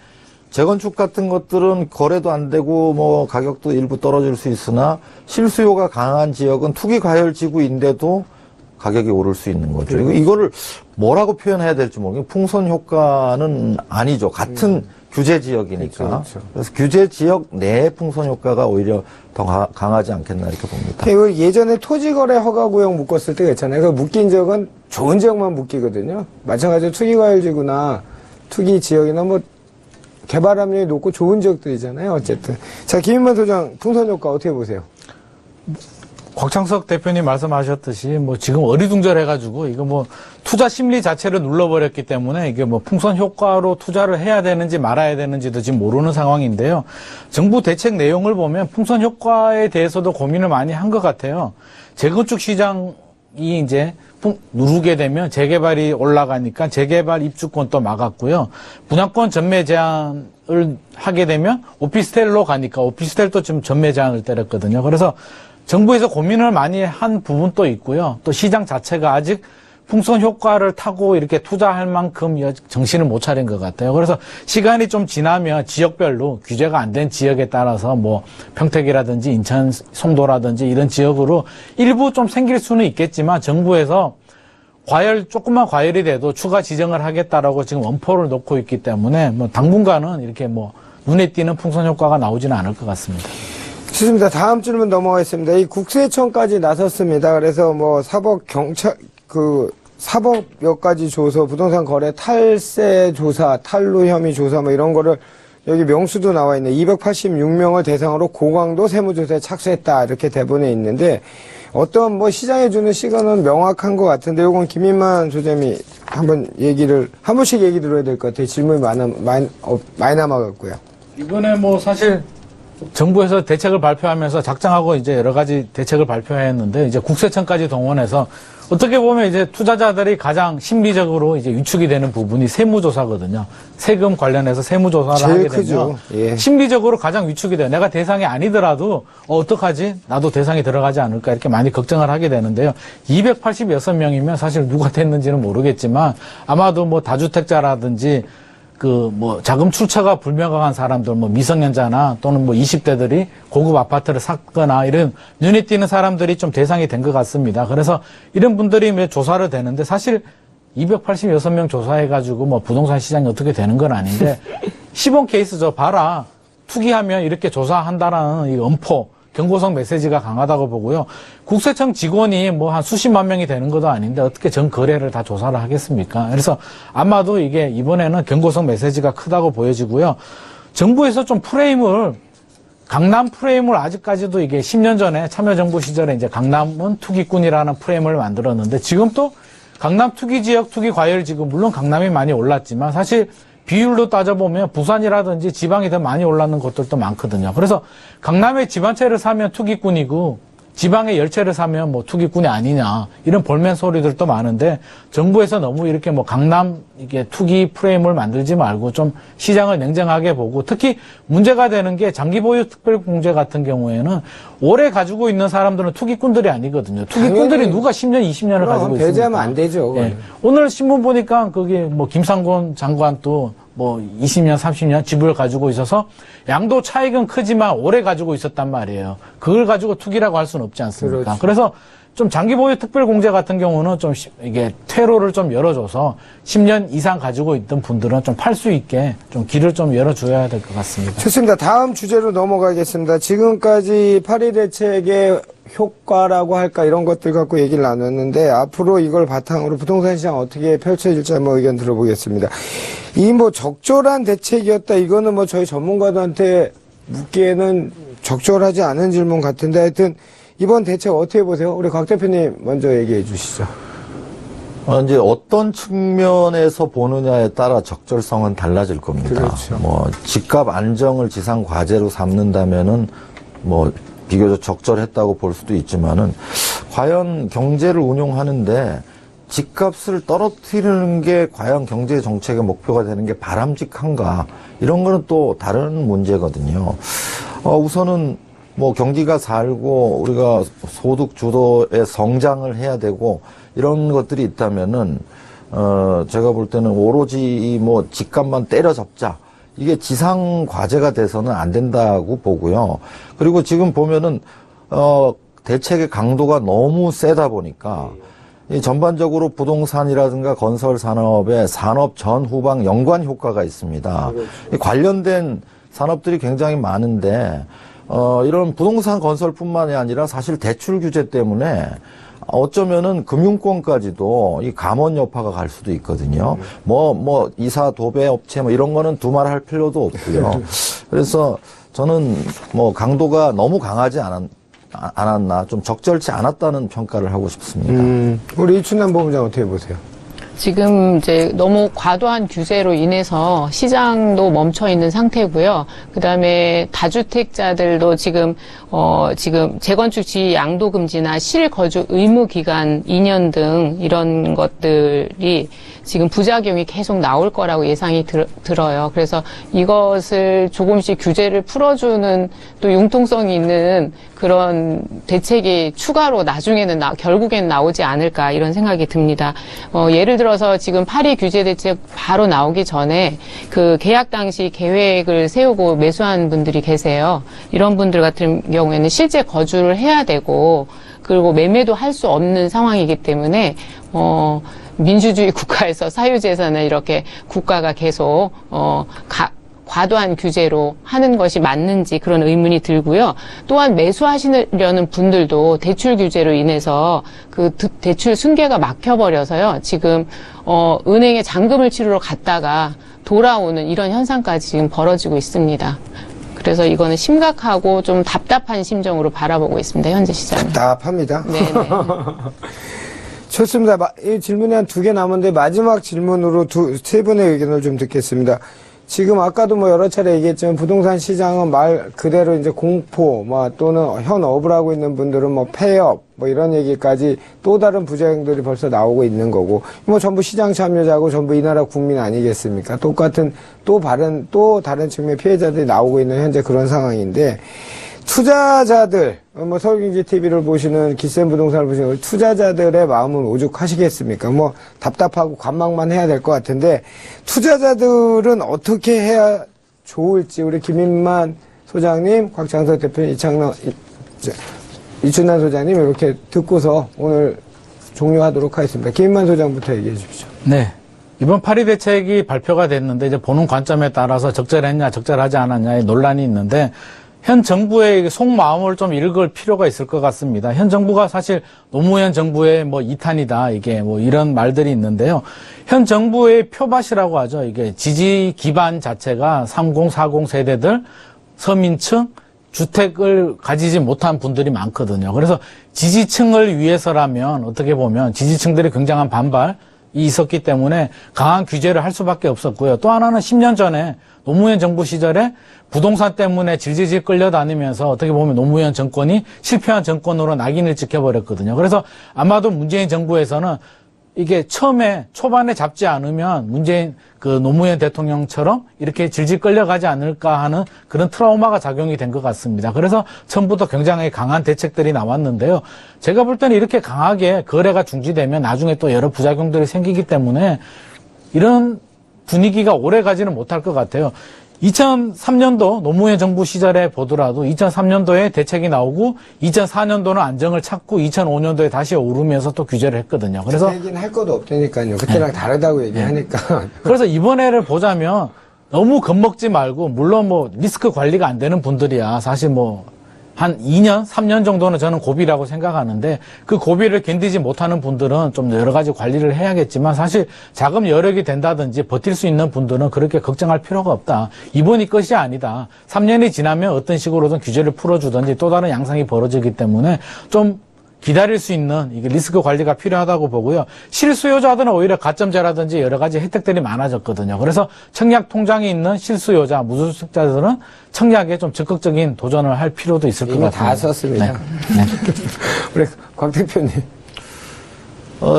재건축 같은 것들은 거래도 안 되고 뭐 가격도 일부 떨어질 수 있으나 실수요가 강한 지역은 투기 과열 지구인데도 가격이 오를 수 있는 거죠. 이거를 뭐라고 표현해야 될지 모르겠어요. 풍선 효과는 아니죠. 같은 규제 지역이니까. 그렇죠. 그래서 규제 지역 내의 풍선 효과가 오히려 더 강하지 않겠나 이렇게 봅니다. 그리고 예전에 토지거래 허가구역 묶었을 때가 있잖아요. 그 묶인 지역은 좋은 지역만 묶이거든요. 마찬가지로 투기과열지구나 투기 지역이나 뭐 개발 압력이 높고 좋은 지역들이잖아요. 어쨌든. 자, 김인만 소장 풍선 효과 어떻게 보세요? 곽창석 대표님 말씀하셨듯이 뭐 지금 어리둥절해가지고 이거 뭐 투자 심리 자체를 눌러버렸기 때문에 이게 뭐 풍선 효과로 투자를 해야 되는지 말아야 되는지도 지금 모르는 상황인데요. 정부 대책 내용을 보면 풍선 효과에 대해서도 고민을 많이 한 것 같아요. 재건축 시장이 이제 누르게 되면 재개발이 올라가니까 재개발 입주권 또 막았고요. 분양권 전매 제한을 하게 되면 오피스텔로 가니까 오피스텔도 지금 전매 제한을 때렸거든요. 그래서 정부에서 고민을 많이 한 부분도 있고요. 또 시장 자체가 아직 풍선 효과를 타고 이렇게 투자할 만큼 정신을 못 차린 것 같아요. 그래서 시간이 좀 지나면 지역별로 규제가 안 된 지역에 따라서 뭐 평택이라든지 인천 송도라든지 이런 지역으로 일부 좀 생길 수는 있겠지만 정부에서 조금만 과열이 돼도 추가 지정을 하겠다라고 지금 엄포를 놓고 있기 때문에 뭐 당분간은 이렇게 뭐 눈에 띄는 풍선 효과가 나오지는 않을 것 같습니다. 좋습니다. 다음 질문 넘어가겠습니다. 이 국세청까지 나섰습니다. 그래서 뭐 사법 몇 가지 조서, 부동산 거래 탈세 조사, 탈루 혐의 조사 뭐 이런 거를 여기 명수도 나와 있네. 286명을 대상으로 고강도 세무조사에 착수했다. 이렇게 대본에 있는데 어떤 뭐 시장에 주는 시간은 명확한 것 같은데 이건 김인만 소장님이 한 번씩 얘기 들어야 될 것 같아요. 질문이 많이 남아갖고요. 이번에 뭐 사실 정부에서 대책을 발표하면서 작정하고 이제 여러 가지 대책을 발표했는데 이제 국세청까지 동원해서 어떻게 보면 이제 투자자들이 가장 심리적으로 이제 위축이 되는 부분이 세무조사거든요. 세금 관련해서 세무조사를 하게 되면 예. 심리적으로 가장 위축이 돼요. 내가 대상이 아니더라도 어떡하지? 나도 대상이 들어가지 않을까? 이렇게 많이 걱정을 하게 되는데요. 286명이면 사실 누가 됐는지는 모르겠지만 아마도 뭐 다주택자라든지 뭐 자금 출처가 불명확한 사람들, 뭐 미성년자나 또는 뭐 20대들이 고급 아파트를 샀거나 이런 눈에 띄는 사람들이 좀 대상이 된 것 같습니다. 그래서 이런 분들이 조사를 되는데 사실 286명 조사해가지고 뭐 부동산 시장이 어떻게 되는 건 아닌데 시범 케이스죠. 봐라. 투기하면 이렇게 조사한다라는 이 엄포, 경고성 메시지가 강하다고 보고요. 국세청 직원이 뭐 한 수십만 명이 되는 것도 아닌데 어떻게 전 거래를 다 조사를 하겠습니까? 그래서 아마도 이게 이번에는 경고성 메시지가 크다고 보여지고요. 정부에서 좀 강남 프레임을 아직까지도 이게 10년 전에 참여정부 시절에 이제 강남은 투기꾼이라는 프레임을 만들었는데 지금 또 강남 투기 지역 투기 과열 지금 물론 강남이 많이 올랐지만 사실 비율로 따져보면 부산이라든지 지방이 더 많이 올랐는 곳들도 많거든요. 그래서 강남에 집 한 채를 사면 투기꾼이고 지방에 10채를 사면 뭐 투기꾼이 아니냐 이런 볼멘 소리들도 많은데 정부에서 너무 이렇게 뭐 강남 이게 투기 프레임을 만들지 말고 좀 시장을 냉정하게 보고 특히 문제가 되는 게 장기 보유 특별공제 같은 경우에는 오래 가지고 있는 사람들은 투기꾼들이 아니거든요. 투기꾼들이 누가 10년, 20년을 가지고 있습니까? 배제하면 안 되죠. 예. 오늘 신문 보니까 거기 뭐 김상곤 장관도 뭐 20년, 30년 집을 가지고 있어서 양도 차익은 크지만 오래 가지고 있었단 말이에요. 그걸 가지고 투기라고 할 수는 없지 않습니까? 그렇지. 그래서 좀 장기 보유 특별 공제 같은 경우는 좀 이게 퇴로를 좀 열어줘서 10년 이상 가지고 있던 분들은 좀 팔 수 있게 좀 길을 좀 열어줘야 될 것 같습니다. 좋습니다. 다음 주제로 넘어가겠습니다. 지금까지 파리 대책의 효과라고 할까 이런 것들 갖고 얘기를 나눴는데 앞으로 이걸 바탕으로 부동산 시장 어떻게 펼쳐질지 한번 의견 들어보겠습니다. 이 뭐 적절한 대책이었다 이거는 뭐 저희 전문가들한테 묻기에는 적절하지 않은 질문 같은데 하여튼 이번 대책 어떻게 보세요? 우리 곽 대표님 먼저 얘기해 주시죠. 이제 어떤 측면에서 보느냐에 따라 적절성은 달라질 겁니다. 그렇죠. 뭐 집값 안정을 지상 과제로 삼는다면은 뭐 비교적 적절했다고 볼 수도 있지만은 과연 경제를 운용하는데 집값을 떨어뜨리는 게 과연 경제 정책의 목표가 되는 게 바람직한가 이런 거는 또 다른 문제거든요. 우선은 뭐 경기가 살고 우리가 소득 주도의 성장을 해야 되고 이런 것들이 있다면은 제가 볼 때는 오로지 뭐 집값만 때려잡자 이게 지상 과제가 돼서는 안 된다고 보고요. 그리고 지금 보면은 대책의 강도가 너무 세다 보니까 이 전반적으로 부동산이라든가 건설 산업의 산업 전 후방 연관 효과가 있습니다. 이 관련된 산업들이 굉장히 많은데 이런 부동산 건설뿐만이 아니라 사실 대출 규제 때문에 어쩌면은 금융권까지도 이 감원 여파가 갈 수도 있거든요. 뭐 이사 도배 업체 뭐 이런 거는 두말할 필요도 없고요. 그래서 저는 뭐 강도가 너무 강하지 않았나 좀 적절치 않았다는 평가를 하고 싶습니다. 우리 이춘남 본부장 어떻게 보세요? 지금 이제 너무 과도한 규제로 인해서 시장도 멈춰 있는 상태고요. 그다음에 다주택자들도 지금 재건축 지위 양도 금지나 실거주 의무 기간 2년 등 이런 것들이 지금 부작용이 계속 나올 거라고 예상이 들어요. 그래서 이것을 조금씩 규제를 풀어주는 또 융통성이 있는 그런 대책이 추가로 나중에는 결국엔 나오지 않을까 이런 생각이 듭니다. 예를 들어서 지금 파리 규제 대책 바로 나오기 전에 그 계약 당시 계획을 세우고 매수한 분들이 계세요. 이런 분들 같은 경우에는 실제 거주를 해야 되고 그리고 매매도 할 수 없는 상황이기 때문에 민주주의 국가에서 사유재산을 이렇게 국가가 계속 과도한 규제로 하는 것이 맞는지 그런 의문이 들고요. 또한 매수하시려는 분들도 대출 규제로 인해서 그 대출 승계가 막혀버려서요. 지금 은행에 잔금을 치르러 갔다가 돌아오는 이런 현상까지 지금 벌어지고 있습니다. 그래서 이거는 심각하고 좀 답답한 심정으로 바라보고 있습니다. 현재 시장은. 답답합니다. 네네. 좋습니다. 이 질문이 한 2개 남았는데 마지막 질문으로 세 분의 의견을 좀 듣겠습니다. 지금 아까도 뭐 여러 차례 얘기했지만 부동산 시장은 말 그대로 이제 공포, 또는 현업을 하고 있는 분들은 폐업, 이런 얘기까지 또 다른 부작용들이 벌써 나오고 있는 거고, 전부 시장 참여자고 전부 이 나라 국민 아니겠습니까? 똑같은 또 다른 측면의 피해자들이 나오고 있는 현재 그런 상황인데, 투자자들, 서울경제TV를 보시는 기센 부동산을 보시는 투자자들의 마음은 오죽하시겠습니까? 답답하고 관망만 해야 될 것 같은데, 투자자들은 어떻게 해야 좋을지, 우리 김인만 소장님, 곽창석 대표님, 이춘남 소장님 이렇게 듣고서 오늘 종료하도록 하겠습니다. 김인만 소장부터 얘기해 주십시오. 네. 이번 파리 대책이 발표가 됐는데 이제 보는 관점에 따라서 적절했냐, 적절하지 않았냐의 논란이 있는데 현 정부의 속마음을 좀 읽을 필요가 있을 것 같습니다. 현 정부가 사실 노무현 정부의 2탄이다, 이게 이런 말들이 있는데요. 현 정부의 표밭이라고 하죠. 이게 지지 기반 자체가 30, 40 세대들, 서민층, 주택을 가지지 못한 분들이 많거든요. 그래서 지지층을 위해서라면 어떻게 보면 지지층들이 굉장한 반발이 있었기 때문에 강한 규제를 할 수밖에 없었고요. 또 하나는 10년 전에 노무현 정부 시절에 부동산 때문에 질질질 끌려다니면서 어떻게 보면 노무현 정권이 실패한 정권으로 낙인을 찍혀버렸거든요. 그래서 아마도 문재인 정부에서는 이게 초반에 잡지 않으면 노무현 대통령처럼 이렇게 질질 끌려가지 않을까 하는 그런 트라우마가 작용이 된 것 같습니다. 그래서 처음부터 굉장히 강한 대책들이 나왔는데요. 제가 볼 때는 이렇게 강하게 거래가 중지되면 나중에 또 여러 부작용들이 생기기 때문에 이런 분위기가 오래 가지는 못할 것 같아요. 2003년도 노무현 정부 시절에 보더라도 2003년도에 대책이 나오고 2004년도는 안정을 찾고 2005년도에 다시 오르면서 또 규제를 했거든요. 그래서 얘기는 할 것도 없다니까요. 그때랑 다르다고 얘기하니까. 그래서 이번에를 보자면 너무 겁먹지 말고, 물론 리스크 관리가 안 되는 분들이야 사실 한 2년, 3년 정도는 저는 고비라고 생각하는데 그 고비를 견디지 못하는 분들은 좀 여러 가지 관리를 해야겠지만 사실 자금 여력이 된다든지 버틸 수 있는 분들은 그렇게 걱정할 필요가 없다. 이번이 끝이 아니다. 3년이 지나면 어떤 식으로든 규제를 풀어주든지 또 다른 양상이 벌어지기 때문에 좀 기다릴 수 있는 이게 리스크 관리가 필요하다고 보고요. 실수요자들은 오히려 가점제라든지 여러 가지 혜택들이 많아졌거든요. 그래서 청약 통장이 있는 실수요자, 무주택자들은 청약에 좀 적극적인 도전을 할 필요도 있을 것 같아요. 다 썼습니다. 네. 우리 곽 대표님.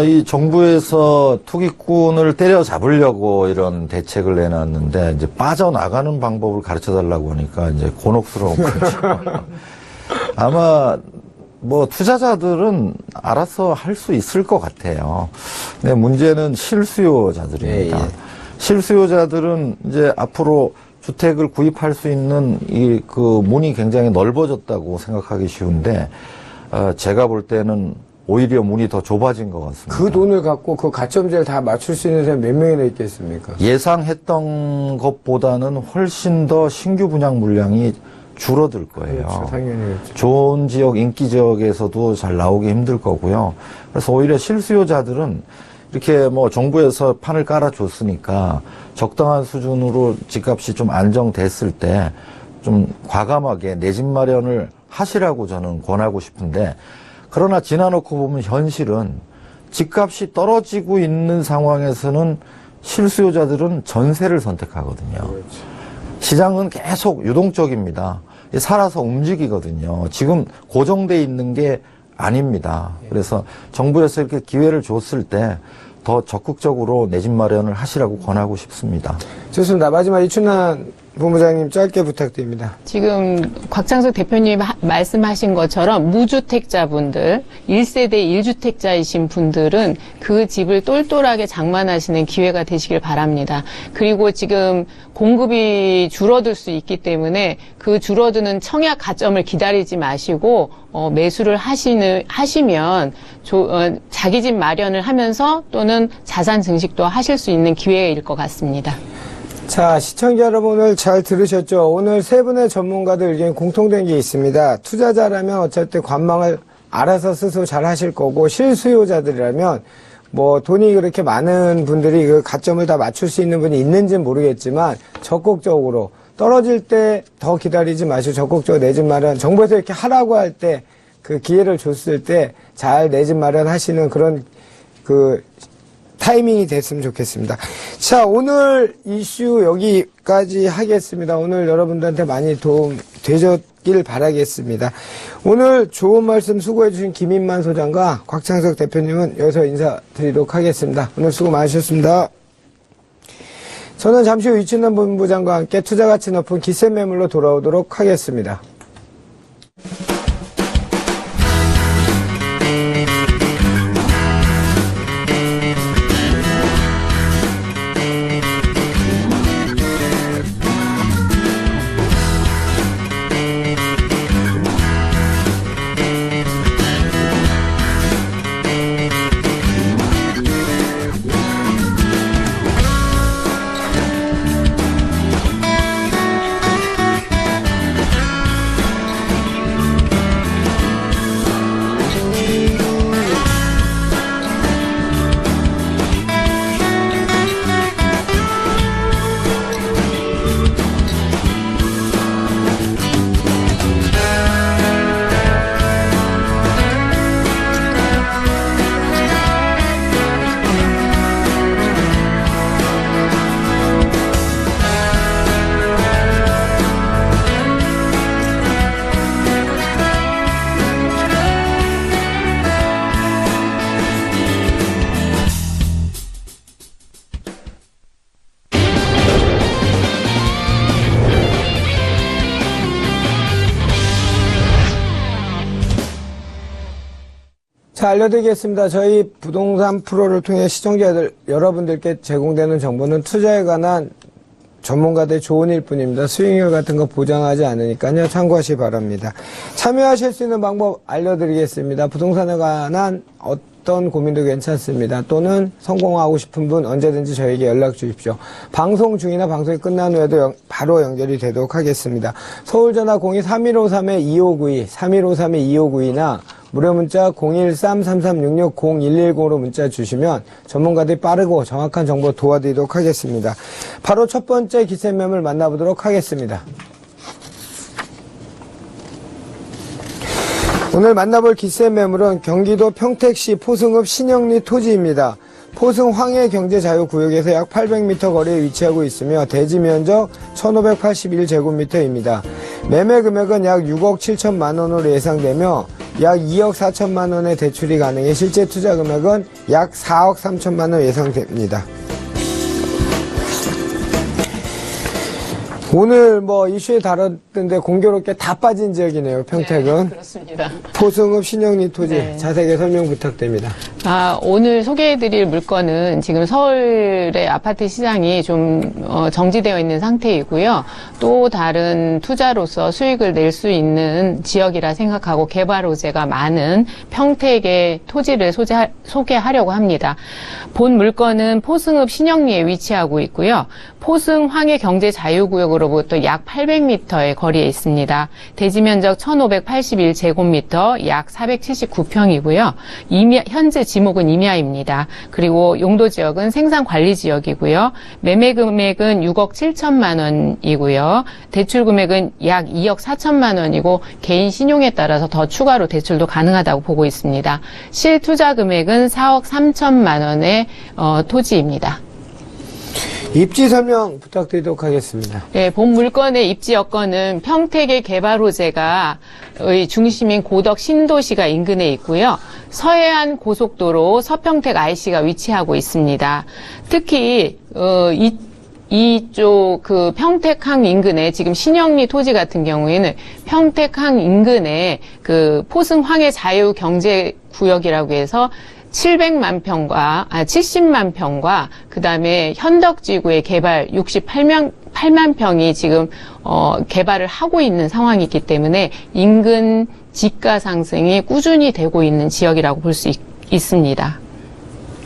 이 정부에서 투기꾼을 때려잡으려고 이런 대책을 내놨는데 이제 빠져나가는 방법을 가르쳐 달라고 하니까 이제 곤혹스러운 거죠. 아마 투자자들은 알아서 할 수 있을 것 같아요. 근데 문제는 실수요자들입니다. 예. 실수요자들은 이제 앞으로 주택을 구입할 수 있는 문이 굉장히 넓어졌다고 생각하기 쉬운데, 제가 볼 때는 오히려 문이 더 좁아진 것 같습니다. 그 돈을 갖고 그 가점제를 다 맞출 수 있는 사람이 몇 명이나 있겠습니까? 예상했던 것보다는 훨씬 더 신규 분양 물량이 줄어들 거예요. 그렇죠, 당연히 그렇죠. 좋은 지역, 인기 지역에서도 잘 나오기 힘들 거고요. 그래서 오히려 실수요자들은 이렇게 정부에서 판을 깔아줬으니까 적당한 수준으로 집값이 좀 안정됐을 때 좀 과감하게 내 집 마련을 하시라고 저는 권하고 싶은데, 그러나 지나놓고 보면 현실은 집값이 떨어지고 있는 상황에서는 실수요자들은 전세를 선택하거든요. 시장은 계속 유동적입니다. 살아서 움직이거든요. 지금 고정돼 있는 게 아닙니다. 그래서 정부에서 이렇게 기회를 줬을 때 더 적극적으로 내 집 마련을 하시라고 권하고 싶습니다. 좋습니다. 마지막 이춘환 본부장님 짧게 부탁드립니다. 지금 곽창석 대표님 말씀하신 것처럼 무주택자분들, 1세대 1주택자이신 분들은 그 집을 똘똘하게 장만하시는 기회가 되시길 바랍니다. 그리고 지금 공급이 줄어들 수 있기 때문에 그 줄어드는 청약 가점을 기다리지 마시고 매수를 하시면 자기 집 마련을 하면서 또는 자산 증식도 하실 수 있는 기회일 것 같습니다. 자, 시청자 여러분 오늘 잘 들으셨죠? 오늘 세 분의 전문가들 의견 공통된 게 있습니다. 투자자라면 어쨌든 관망을 알아서 스스로 잘 하실 거고, 실수요자들이라면 뭐 돈이 그렇게 많은 분들이 그 가점을 다 맞출 수 있는 분이 있는지는 모르겠지만 적극적으로 떨어질 때 더 기다리지 마시고 적극적으로 내 집 마련, 정부에서 이렇게 하라고 할 때 그 기회를 줬을 때 잘 내 집 마련 하시는 그런 그 타이밍이 됐으면 좋겠습니다. 자, 오늘 이슈 여기까지 하겠습니다. 오늘 여러분들한테 많이 도움 되셨길 바라겠습니다. 오늘 좋은 말씀 수고해 주신 김인만 소장과 곽창석 대표님은 여기서 인사드리도록 하겠습니다. 오늘 수고 많으셨습니다. 저는 잠시 후 이춘환 본부장과 함께 투자가치 높은 기세 매물로 돌아오도록 하겠습니다. 자, 알려드리겠습니다. 저희 부동산 프로를 통해 시청자들 여러분들께 제공되는 정보는 투자에 관한 전문가들의 조언일 뿐입니다. 수익률 같은 거 보장하지 않으니까요. 참고하시기 바랍니다. 참여하실 수 있는 방법 알려드리겠습니다. 부동산에 관한 어떤 고민도 괜찮습니다. 또는 성공하고 싶은 분 언제든지 저에게 연락 주십시오. 방송 중이나 방송이 끝난 후에도 바로 연결이 되도록 하겠습니다. 서울전화 02-3153-2592, 3153-2592나 무료 문자 013-3366-0110으로 문자 주시면 전문가들이 빠르고 정확한 정보 도와드리도록 하겠습니다. 바로 첫 번째 기세 매물 만나보도록 하겠습니다. 오늘 만나볼 기세 매물은 경기도 평택시 포승읍 신영리 토지입니다. 포승 황해경제자유구역에서 약 800m 거리에 위치하고 있으며 대지 면적 1581제곱미터입니다. 매매 금액은 약 6억 7천만 원으로 예상되며 약 2억 4천만 원의 대출이 가능해 실제 투자 금액은 약 4억 3천만 원 예상됩니다. 오늘 뭐 이슈에 다뤘던데 공교롭게 다 빠진 지역이네요, 평택은. 네, 그렇습니다. 포승읍 신영리 토지 네. 자세하게 설명 부탁드립니다. 오늘 소개해드릴 물건은 지금 서울의 아파트 시장이 좀 정지되어 있는 상태이고요. 또 다른 투자로서 수익을 낼 수 있는 지역이라 생각하고 개발 호재가 많은 평택의 토지를 소개하려고 합니다. 본 물건은 포승읍 신영리에 위치하고 있고요. 포승 황해경제자유구역으로 지역으로부터 약 800m의 거리에 있습니다. 대지 면적 1581제곱미터, 약 479평이고요. 현재 지목은 임야입니다. 그리고 용도 지역은 생산 관리 지역이고요. 매매 금액은 6억 7천만 원이고요. 대출 금액은 약 2억 4천만 원이고 개인 신용에 따라서 더 추가로 대출도 가능하다고 보고 있습니다. 실투자 금액은 4억 3천만 원의 토지입니다. 입지 설명 부탁드리도록 하겠습니다. 네, 본 물건의 입지 여건은 평택의 개발 호재가 중심인 고덕 신도시가 인근에 있고요. 서해안 고속도로 서평택 IC가 위치하고 있습니다. 특히 이쪽 그 평택항 인근에 지금 신영리 토지 같은 경우에는 평택항 인근에 그 포승 황해 자유 경제 구역이라고 해서 70만 평과 그다음에 현덕지구의 개발 68만 평이 지금 개발을 하고 있는 상황이기 때문에 인근 지가 상승이 꾸준히 되고 있는 지역이라고 볼 수 있습니다.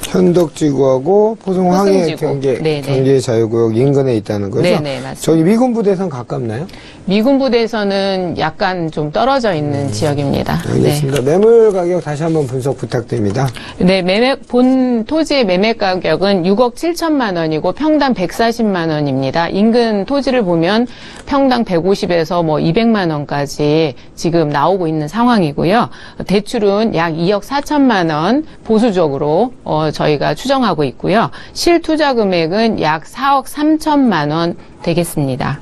현덕지구하고 포승황해 포승지구. 경제자유구역 인근에 있다는 거죠? 네네, 맞습니다. 저기 미군부대선 가깝나요? 미군부대에서는 약간 좀 떨어져 있는 지역입니다. 알겠습니다. 매물 가격 다시 한번 분석 부탁드립니다. 네, 본 토지의 매매 가격은 6억 7천만 원이고 평당 140만 원입니다. 인근 토지를 보면 평당 150에서 200만 원까지 지금 나오고 있는 상황이고요. 대출은 약 2억 4천만 원 보수적으로 저희가 추정하고 있고요. 실투자 금액은 약 4억 3천만 원 되겠습니다.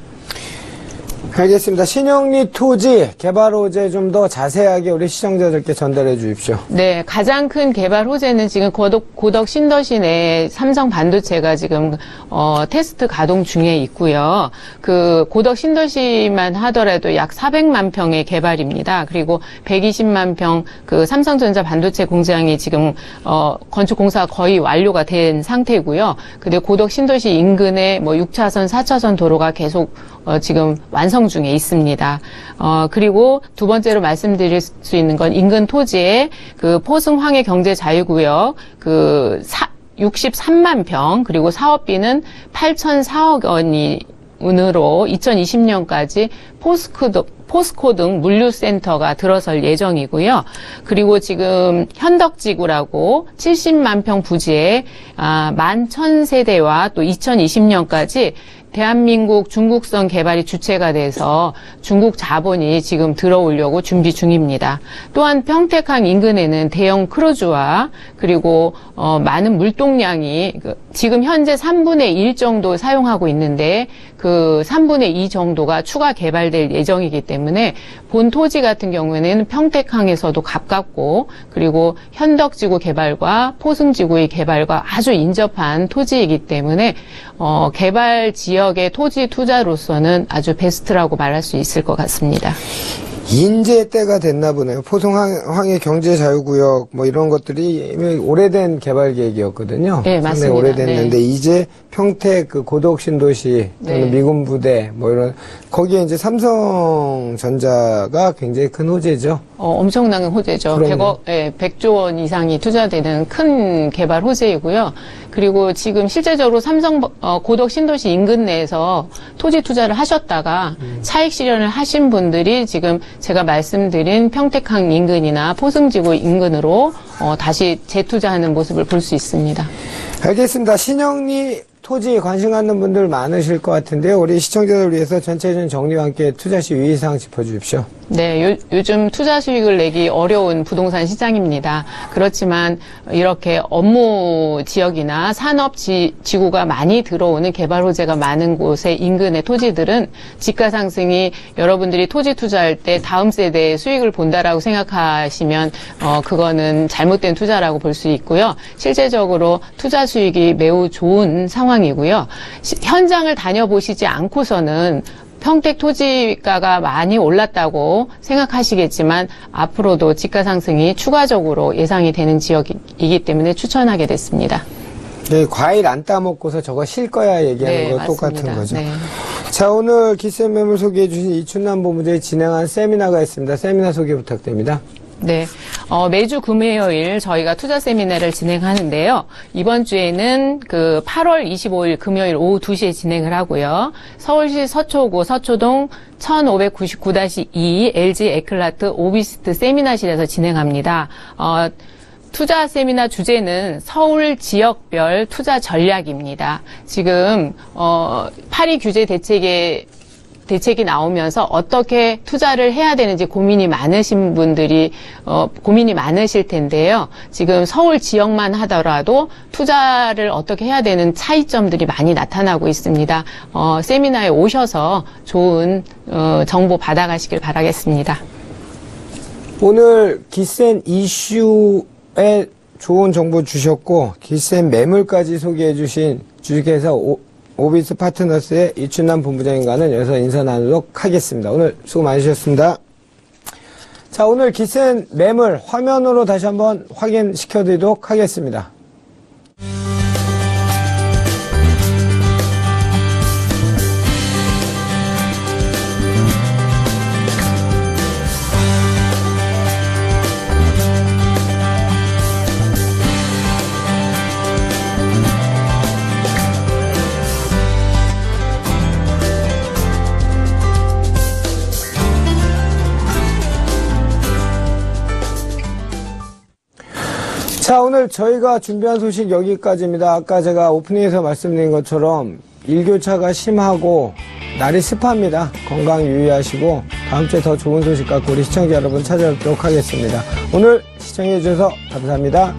알겠습니다. 신영리 토지 개발 호재 좀 더 자세하게 우리 시청자들께 전달해 주십시오. 네, 가장 큰 개발 호재는 지금 고덕 신도시 내 삼성 반도체가 지금 테스트 가동 중에 있고요. 그 고덕 신도시만 하더라도 약 400만 평의 개발입니다. 그리고 120만 평 그 삼성전자 반도체 공장이 지금 건축 공사가 거의 완료가 된 상태고요. 근데 고덕 신도시 인근에 6차선, 4차선 도로가 계속 지금 완성 중에 있습니다. 그리고 두 번째로 말씀드릴 수 있는 건 인근 토지에 그 포승 황해 경제 자유구역 63만 평 그리고 사업비는 8,004억 원으로 2020년까지 포스코 등 물류센터가 들어설 예정이고요. 그리고 지금 현덕지구라고 70만 평 부지에 11,000세대와 또 2020년까지 대한민국 중국성 개발이 주체가 돼서 중국 자본이 지금 들어오려고 준비 중입니다. 또한 평택항 인근에는 대형 크루즈와 그리고 많은 물동량이 지금 현재 3분의 1 정도 사용하고 있는데 그 3분의 2 정도가 추가 개발될 예정이기 때문에 본 토지 같은 경우에는 평택항에서도 가깝고 그리고 현덕지구 개발과 포승지구의 개발과 아주 인접한 토지이기 때문에 개발 지역의 토지 투자로서는 아주 베스트라고 말할 수 있을 것 같습니다. 인재 때가 됐나 보네요. 포승황해 경제자유구역 이런 것들이 오래된 개발 계획이었거든요. 네, 맞습니다. 상당히 오래됐는데 네. 이제 평택 그 고덕 신도시 또는 네. 미군부대 이런 거기에 이제 삼성전자가 굉장히 큰 호재죠. 엄청난 호재죠. 그럼요. 100조 원 이상이 투자되는 큰 개발 호재이고요. 그리고 지금 실제적으로 고덕 신도시 인근 내에서 토지 투자를 하셨다가 차익 실현을 하신 분들이 지금 제가 말씀드린 평택항 인근이나 포승지구 인근으로 다시 재투자하는 모습을 볼 수 있습니다. 알겠습니다. 신영리 토지 관심 갖는 분들 많으실 것 같은데요. 우리 시청자들 위해서 전체적인 정리와 함께 투자 시 유의사항 짚어주십시오. 네, 요즘 투자 수익을 내기 어려운 부동산 시장입니다. 그렇지만 이렇게 업무 지역이나 산업 지구가 많이 들어오는 개발 호재가 많은 곳의 인근의 토지들은 지가 상승이 여러분들이 토지 투자할 때 다음 세대의 수익을 본다라고 생각하시면 그거는 잘못된 투자라고 볼 수 있고요. 실제적으로 투자 수익이 매우 좋은 상황이고요. 현장을 다녀보시지 않고서는 평택 토지가가 많이 올랐다고 생각하시겠지만 앞으로도 지가 상승이 추가적으로 예상이 되는 지역이기 때문에 추천하게 됐습니다. 네, 과일 안 따먹고서 저거 실 거야 얘기하는 거 맞습니다. 똑같은 거죠. 네. 자, 오늘 기세 매물 소개해 주신 이춘남 본부장이 진행한 세미나가 있습니다. 세미나 소개 부탁드립니다. 네. 매주 금요일 저희가 투자 세미나를 진행하는데요. 이번 주에는 그 8월 25일 금요일 오후 2시에 진행을 하고요. 서울시 서초구 서초동 1599-2 LG 에클라트 오비스트 세미나실에서 진행합니다. 투자 세미나 주제는 서울 지역별 투자 전략입니다. 지금 8.2 규제 대책이 나오면서 어떻게 투자를 해야 되는지 고민이 많으신 분들이 고민이 많으실 텐데요. 지금 서울 지역만 하더라도 투자를 어떻게 해야 되는 차이점들이 많이 나타나고 있습니다. 세미나에 오셔서 좋은 정보 받아가시길 바라겠습니다. 오늘 기센 이슈에 좋은 정보 주셨고 기센 매물까지 소개해 주신 주식회사 오비스 파트너스의 이춘남 본부장님과는 여기서 인사 나누도록 하겠습니다. 오늘 수고 많으셨습니다. 자, 오늘 기센 매물 화면으로 다시 한번 확인시켜 드리도록 하겠습니다. 자, 오늘 저희가 준비한 소식 여기까지입니다. 아까 제가 오프닝에서 말씀드린 것처럼 일교차가 심하고 날이 습합니다. 건강 유의하시고 다음 주에 더 좋은 소식 갖고 우리 시청자 여러분 찾아뵙도록 하겠습니다. 오늘 시청해 주셔서 감사합니다.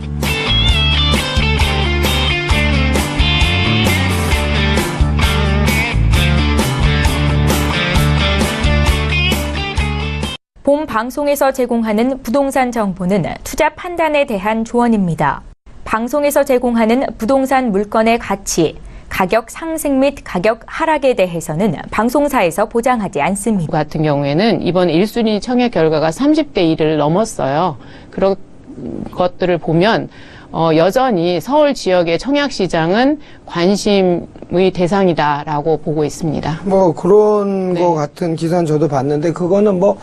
본 방송에서 제공하는 부동산 정보는 투자 판단에 대한 조언입니다. 방송에서 제공하는 부동산 물건의 가치, 가격 상승 및 가격 하락에 대해서는 방송사에서 보장하지 않습니다. 같은 경우에는 이번 1순위 청약 결과가 30대 1을 넘었어요. 그런 것들을 보면 여전히 서울 지역의 청약 시장은 관심의 대상이다라고 보고 있습니다. 뭐 그런 거 같은 기사는 저도 봤는데 그거는 뭐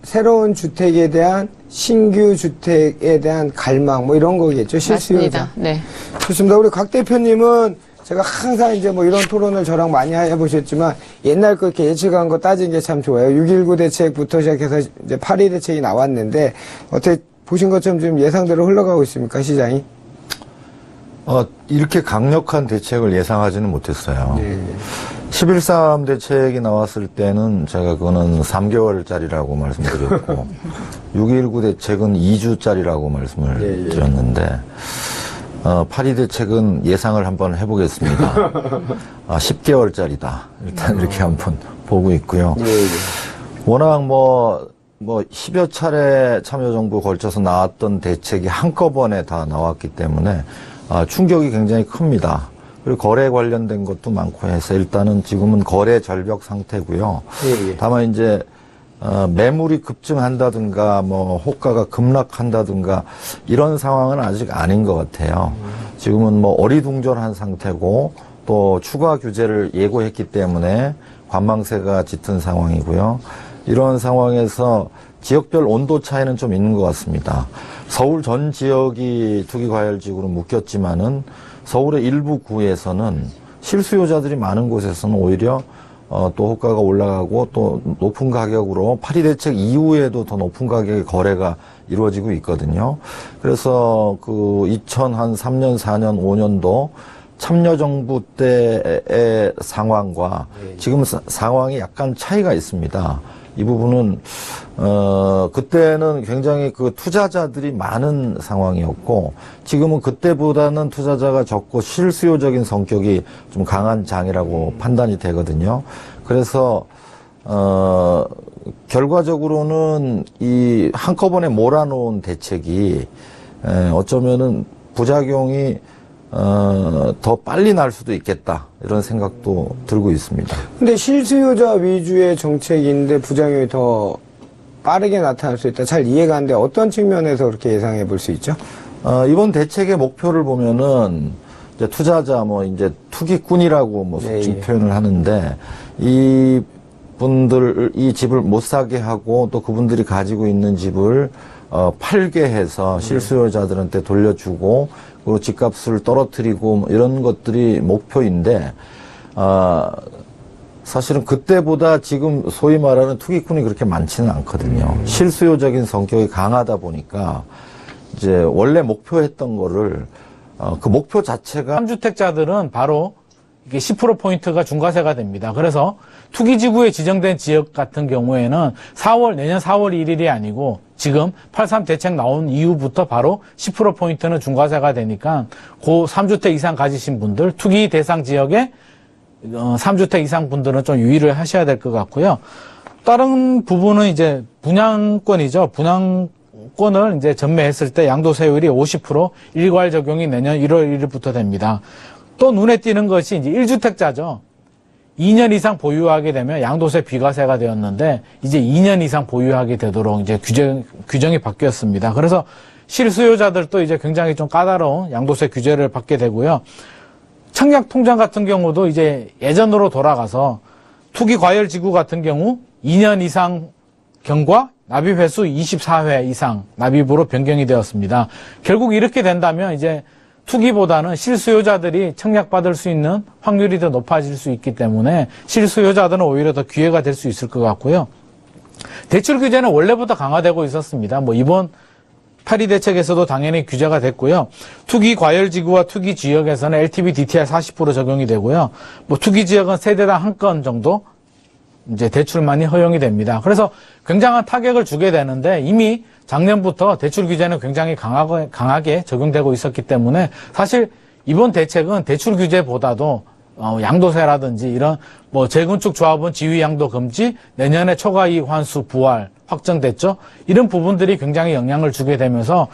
새로운 주택에 대한 신규 주택에 대한 갈망 뭐 이런 거겠죠. 실수요자. 맞습니다. 네. 좋습니다. 우리 곽 대표님은 제가 항상 이제 뭐 이런 토론을 저랑 많이 해보셨지만 옛날 거 이렇게 예측한 거 따진 게 참 좋아요. 6.19 대책부터 시작해서 이제 8.2 대책이 나왔는데 어떻게 보신 것처럼 지금 예상대로 흘러가고 있습니까, 시장이? 이렇게 강력한 대책을 예상하지는 못했어요. 네. 11.3 대책이 나왔을 때는 제가 그거는 3개월짜리라고 말씀드렸고 6.19 대책은 2주짜리라고 말씀을 드렸는데 8.2 대책은 예상을 한번 해보겠습니다. 10개월짜리다. 일단 이렇게 한번 보고 있고요. 워낙 뭐 10여 차례 참여정부 걸쳐서 나왔던 대책이 한꺼번에 다 나왔기 때문에 충격이 굉장히 큽니다. 그리고 거래 관련된 것도 많고 해서 일단은 지금은 거래 절벽 상태고요. 다만 이제 매물이 급증한다든가 뭐 호가가 급락한다든가 이런 상황은 아직 아닌 것 같아요. 지금은 뭐 어리둥절한 상태고 또 추가 규제를 예고했기 때문에 관망세가 짙은 상황이고요. 이런 상황에서 지역별 온도 차이는 좀 있는 것 같습니다. 서울 전 지역이 투기과열지구로 묶였지만은 서울의 일부 구에서는 실수요자들이 많은 곳에서는 오히려 또 호가가 올라가고 또 높은 가격으로 8.2 대책 이후에도 더 높은 가격의 거래가 이루어지고 있거든요. 그래서 그 2003년, 4년, 5년도 참여정부 때의 상황과 지금 상황이 약간 차이가 있습니다. 이 부분은 그때는 굉장히 그 투자자들이 많은 상황이었고 지금은 그때보다는 투자자가 적고 실수요적인 성격이 좀 강한 장이라고 판단이 되거든요. 그래서 결과적으로는 이 한꺼번에 몰아놓은 대책이 어쩌면은 부작용이 더 빨리 날 수도 있겠다 이런 생각도 들고 있습니다. 근데 실수요자 위주의 정책인데 부작용이 더 빠르게 나타날 수 있다. 잘 이해가 안 돼. 어떤 측면에서 그렇게 예상해 볼 수 있죠? 이번 대책의 목표를 보면은 이제 투자자 뭐 이제 투기꾼이라고 뭐 속칭 표현을 하는데 이 분들이 집을 못 사게 하고 또 그분들이 가지고 있는 집을 팔게 해서 실수요자들한테 돌려주고 그리고 집값을 떨어뜨리고 뭐 이런 것들이 목표인데 사실은 그때보다 지금 소위 말하는 투기꾼이 그렇게 많지는 않거든요. 실수요적인 성격이 강하다 보니까 이제 원래 목표했던 거를 그 목표 자체가 3주택자들은 바로 이게 10%포인트가 중과세가 됩니다. 그래서 투기지구에 지정된 지역 같은 경우에는 내년 4월 1일이 아니고 지금 83 대책 나온 이후부터 바로 10%포인트는 중과세가 되니까 그 3주택 이상 가지신 분들, 투기 대상 지역에 3주택 이상 분들은 좀 유의를 하셔야 될 것 같고요. 다른 부분은 이제 분양권이죠. 분양권을 이제 전매했을 때 양도세율이 50% 일괄 적용이 내년 1월 1일부터 됩니다. 또 눈에 띄는 것이 이제 1주택자죠. 2년 이상 보유하게 되면 양도세 비과세가 되었는데 이제 2년 이상 보유하게 되도록 이제 규정이 바뀌었습니다. 그래서 실수요자들도 이제 굉장히 좀 까다로운 양도세 규제를 받게 되고요. 청약 통장 같은 경우도 이제 예전으로 돌아가서 투기 과열 지구 같은 경우 2년 이상 경과 납입 횟수 24회 이상 납입으로 변경이 되었습니다. 결국 이렇게 된다면 이제 투기보다는 실수요자들이 청약받을 수 있는 확률이 더 높아질 수 있기 때문에 실수요자들은 오히려 더 기회가 될 수 있을 것 같고요. 대출 규제는 원래부터 강화되고 있었습니다. 뭐 이번 8.2 대책에서도 당연히 규제가 됐고요. 투기 과열 지구와 투기 지역에서는 LTV DTI 40% 적용이 되고요. 뭐 투기 지역은 세대당 한 건 정도 이제 대출만이 허용이 됩니다. 그래서 굉장한 타격을 주게 되는데 이미 작년부터 대출 규제는 굉장히 강하게 적용되고 있었기 때문에 사실 이번 대책은 대출 규제보다도 양도세라든지 이런 뭐 재건축 조합원 지위 양도 금지, 내년에 초과이익 환수 부활 확정됐죠. 이런 부분들이 굉장히 영향을 주게 되면서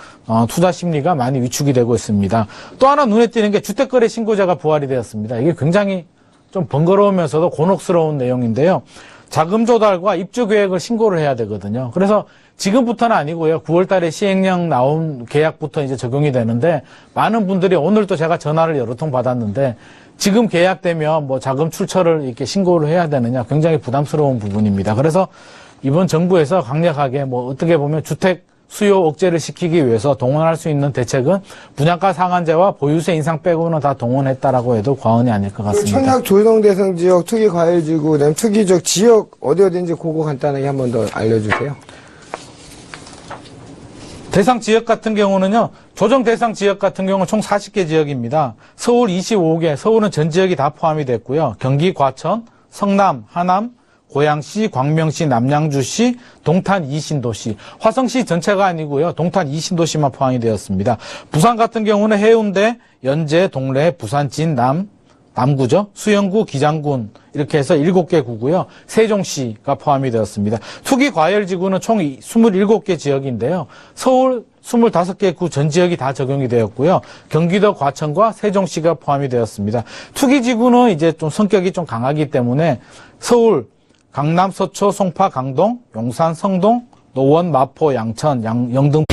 투자 심리가 많이 위축이 되고 있습니다. 또 하나 눈에 띄는 게 주택거래 신고제가 부활이 되었습니다. 이게 굉장히 좀 번거로우면서도 곤혹스러운 내용인데요. 자금 조달과 입주 계획을 신고를 해야 되거든요. 그래서 지금부터는 아니고요. 9월 달에 시행령 나온 계약부터 이제 적용이 되는데 많은 분들이 오늘도 제가 전화를 여러 통 받았는데 지금 계약되면 뭐 자금 출처를 이렇게 신고를 해야 되느냐 굉장히 부담스러운 부분입니다. 그래서 이번 정부에서 강력하게 뭐 어떻게 보면 주택 수요 억제를 시키기 위해서 동원할 수 있는 대책은 분양가 상한제와 보유세 인상 빼고는 다 동원했다라고 해도 과언이 아닐 것 같습니다. 청약 조정 대상 지역, 투기 과열 지구, 그다음 투기적 지역 어디인지 그거 간단하게 한 번 더 알려주세요. 대상 지역 같은 경우는요, 조정 대상 지역 같은 경우는 총 40개 지역입니다. 서울 25개, 서울은 전 지역이 다 포함이 됐고요. 경기 과천, 성남, 하남, 고양시, 광명시, 남양주시, 동탄 2신도시, 화성시 전체가 아니고요. 동탄 2신도시만 포함이 되었습니다. 부산 같은 경우는 해운대, 연제, 동래, 부산 진, 남구죠. 수영구, 기장군 이렇게 해서 7개 구고요. 세종시가 포함이 되었습니다. 투기 과열 지구는 총 27개 지역인데요. 서울 25개 구 전 지역이 다 적용이 되었고요. 경기도 과천과 세종시가 포함이 되었습니다. 투기 지구는 이제 좀 성격이 좀 강하기 때문에 서울, 강남, 서초, 송파, 강동, 용산, 성동, 노원, 마포, 양천, 영등.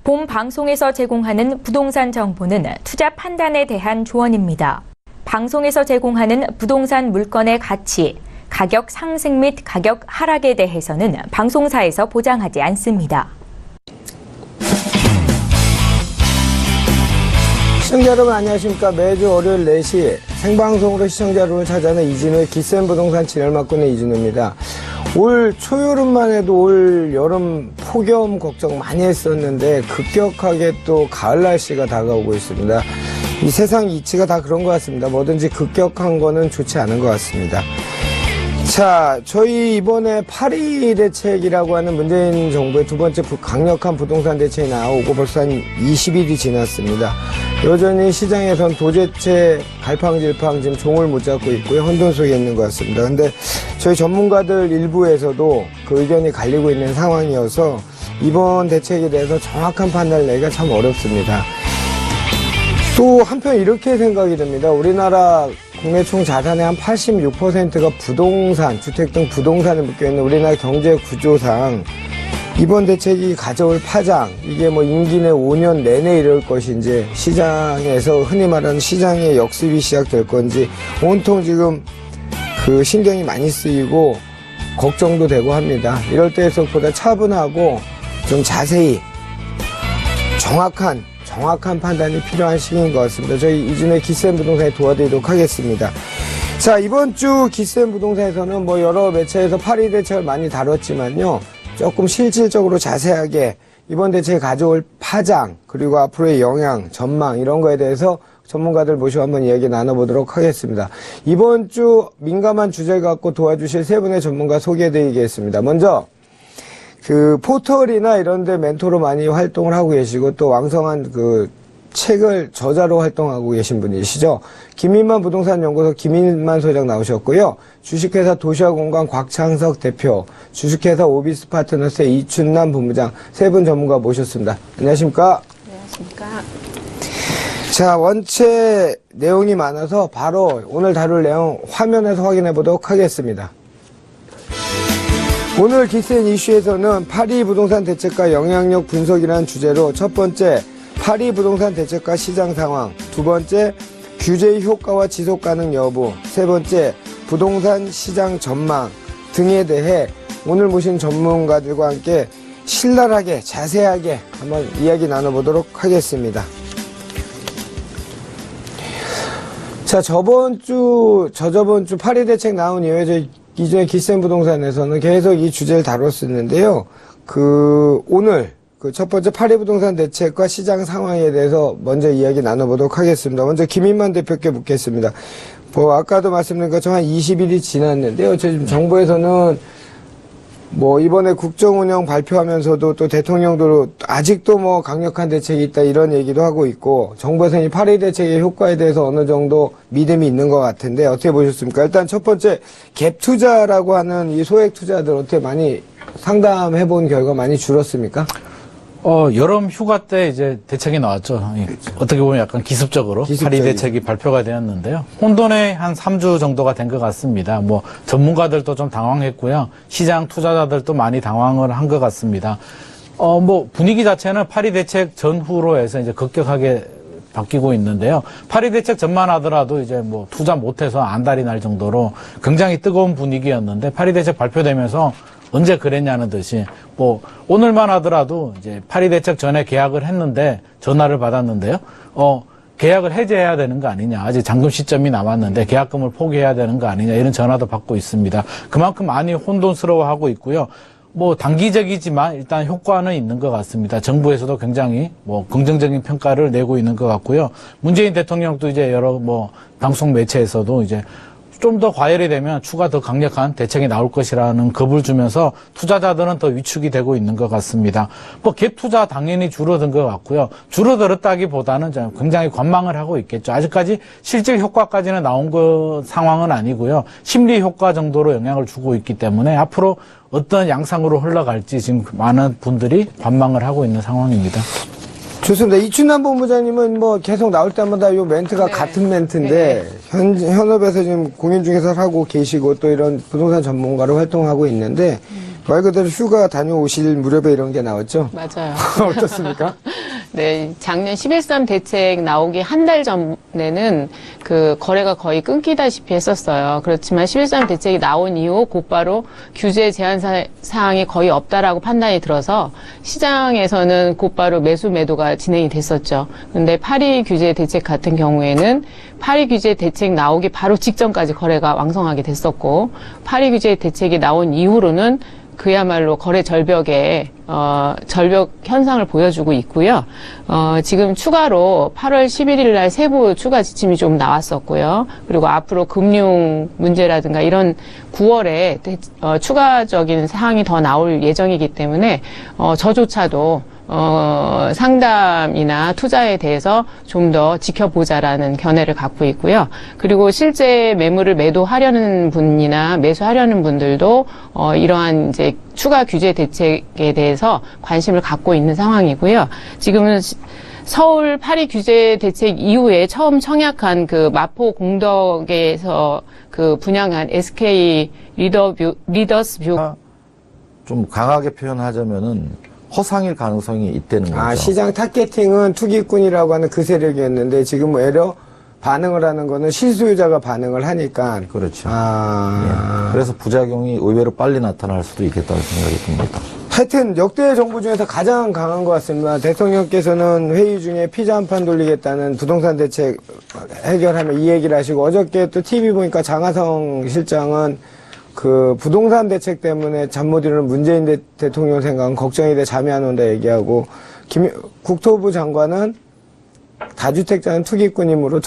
본 방송에서 제공하는 부동산 정보는 투자 판단에 대한 조언입니다. 방송에서 제공하는 부동산 물건의 가치, 가격 상승 및 가격 하락에 대해서는 방송사에서 보장하지 않습니다. 시청자 여러분 안녕하십니까. 매주 월요일 4시 생방송으로 시청자 여러분을 찾아내 이진우의 기센 부동산 진행을 맡고 있는 이진우입니다. 올 초여름만 해도 올 여름 폭염 걱정 많이 했었는데 급격하게 또 가을 날씨가 다가오고 있습니다. 이 세상 이치가 다 그런 것 같습니다. 뭐든지 급격한 거는 좋지 않은 것 같습니다. 자, 저희 이번에 8.2 대책이라고 하는 문재인 정부의 두 번째 강력한 부동산 대책이 나오고 벌써 한 20일이 지났습니다. 여전히 시장에선 도제체 갈팡질팡 지금 종을 못 잡고 있고요. 혼돈 속에 있는 것 같습니다. 근데 저희 전문가들 일부에서도 그 의견이 갈리고 있는 상황이어서 이번 대책에 대해서 정확한 판단을 내기가 참 어렵습니다. 또 한편 이렇게 생각이 듭니다. 우리나라 국내 총 자산의 한 86%가 부동산, 주택 등 부동산에 묶여있는 우리나라 경제 구조상 이번 대책이 가져올 파장, 이게 뭐 임기 내 5년 내내 이럴 것인지, 시장에서 흔히 말하는 시장의 역습이 시작될 건지, 온통 지금 그 신경이 많이 쓰이고, 걱정도 되고 합니다. 이럴 때에서보다 차분하고, 좀 자세히, 정확한 판단이 필요한 시기인 것 같습니다. 저희 이준의 기센 부동산에 도와드리도록 하겠습니다. 자, 이번 주 기센 부동산에서는 뭐 여러 매체에서 파리 대책을 많이 다뤘지만요. 조금 실질적으로 자세하게 이번 대책이 가져올 파장, 그리고 앞으로의 영향, 전망 이런 거에 대해서 전문가들 모시고 한번 이야기 나눠보도록 하겠습니다. 이번 주 민감한 주제를 갖고 도와주실 세 분의 전문가 소개해드리겠습니다. 먼저 그 포털이나 이런 데 멘토로 많이 활동을 하고 계시고 또 왕성한 그 책을 저자로 활동하고 계신 분이시죠. 김인만 부동산 연구소 김인만 소장 나오셨고요. 주식회사 도시화공간 곽창석 대표, 주식회사 오비스 파트너스의 이춘남 본부장 세 분 전문가 모셨습니다. 안녕하십니까? 안녕하십니까? 자, 원체 내용이 많아서 바로 오늘 다룰 내용 화면에서 확인해 보도록 하겠습니다. 오늘 기센 이슈에서는 파리 부동산 대책과 영향력 분석이라는 주제로 첫 번째, 파리 부동산 대책과 시장 상황, 두 번째, 규제의 효과와 지속 가능 여부, 세 번째, 부동산 시장 전망 등에 대해 오늘 모신 전문가들과 함께 신랄하게 자세하게 한번 이야기 나눠보도록 하겠습니다. 자, 저저번 주 파리 대책 나온 이후에 저희 이전에 기센 부동산에서는 계속 이 주제를 다뤘었는데요. 오늘 첫 번째 파리 부동산 대책과 시장 상황에 대해서 먼저 이야기 나눠보도록 하겠습니다. 먼저 김인만 대표께 묻겠습니다. 뭐 아까도 말씀드린 것처럼 한 20일이 지났는데요. 지금 정부에서는 뭐 이번에 국정운영 발표하면서도 또 대통령도 아직도 뭐 강력한 대책이 있다 이런 얘기도 하고 있고 정부에서는 이 파리 대책의 효과에 대해서 어느 정도 믿음이 있는 것 같은데 어떻게 보셨습니까? 일단 첫 번째 갭 투자라고 하는 이 소액 투자들 어떻게 많이 상담해 본 결과 많이 줄었습니까? 여름 휴가 때 이제 대책이 나왔죠. 어떻게 보면 약간 기습적으로 파리 대책이 발표가 되었는데요. 혼돈의 한 3주 정도가 된 것 같습니다. 뭐 전문가들도 좀 당황했고요. 시장 투자자들도 많이 당황을 한 것 같습니다. 뭐 분위기 자체는 파리 대책 전후로 해서 이제 급격하게 바뀌고 있는데요. 파리 대책 전만 하더라도 이제 뭐 투자 못해서 안달이 날 정도로 굉장히 뜨거운 분위기였는데 파리 대책 발표되면서 언제 그랬냐는 듯이 뭐 오늘만 하더라도 이제 파리 대책 전에 계약을 했는데 전화를 받았는데요. 계약을 해제해야 되는 거 아니냐. 아직 잔금 시점이 남았는데 계약금을 포기해야 되는 거 아니냐. 이런 전화도 받고 있습니다. 그만큼 많이 혼돈스러워하고 있고요. 뭐 단기적이지만 일단 효과는 있는 것 같습니다. 정부에서도 굉장히 뭐 긍정적인 평가를 내고 있는 것 같고요. 문재인 대통령도 이제 여러 뭐 방송 매체에서도 이제 좀 더 과열이 되면 추가 더 강력한 대책이 나올 것이라는 겁을 주면서 투자자들은 더 위축이 되고 있는 것 같습니다. 뭐 갭 투자 당연히 줄어든 것 같고요. 줄어들었다기보다는 굉장히 관망을 하고 있겠죠. 아직까지 실질 효과까지는 나온 상황은 아니고요. 심리 효과 정도로 영향을 주고 있기 때문에 앞으로 어떤 양상으로 흘러갈지 지금 많은 분들이 관망을 하고 있는 상황입니다. 좋습니다. 이춘남 본부장님은 뭐 계속 나올 때마다 이 멘트가 네. 같은 멘트인데 현업에서 지금 공인중개사를 하고 계시고 또 이런 부동산 전문가로 활동하고 있는데 말 그대로 휴가 다녀오실 무렵에 이런 게 나왔죠? 맞아요. 어떻습니까? 네, 작년 11.3 대책 나오기 한 달 전에는 그 거래가 거의 끊기다시피 했었어요. 그렇지만 11.3 대책이 나온 이후 곧바로 규제 제한 사항이 거의 없다라고 판단이 들어서 시장에서는 곧바로 매수 매도가 진행이 됐었죠. 그런데 파리 규제 대책 같은 경우에는 파리 규제 대책 나오기 바로 직전까지 거래가 왕성하게 됐었고 파리 규제 대책이 나온 이후로는 그야말로 거래 절벽에 절벽 현상을 보여주고 있고요. 지금 추가로 8월 11일 날 세부 추가 지침이 좀 나왔었고요. 그리고 앞으로 금융 문제라든가 이런 9월에 추가적인 사항이 더 나올 예정이기 때문에 저조차도 상담이나 투자에 대해서 좀 더 지켜보자라는 견해를 갖고 있고요. 그리고 실제 매물을 매도하려는 분이나 매수하려는 분들도 이러한 이제 추가 규제 대책에 대해서 관심을 갖고 있는 상황이고요. 지금은 서울 파리 규제 대책 이후에 처음 청약한 그 마포 공덕에서 그 분양한 SK 리더스뷰 좀 강하게 표현하자면은 허상일 가능성이 있다는 거죠. 아, 시장 타겟팅은 투기꾼이라고 하는 그 세력이었는데 지금 오히려 반응을 하는 거는 실소유자가 반응을 하니까. 그렇죠. 아. 예. 그래서 부작용이 의외로 빨리 나타날 수도 있겠다는 생각이 듭니다. 하여튼 역대 정부 중에서 가장 강한 것 같습니다. 대통령께서는 회의 중에 피자 한 판 돌리겠다는 부동산 대책 해결하면 이 얘기를 하시고, 어저께 또 TV 보니까 장하성 실장은 그 부동산 대책 때문에 잠 못 이루는 문재인 대통령 생각은 걱정이 돼 잠이 안 온다 얘기하고, 국토부 장관은 다주택자는 투기꾼이므로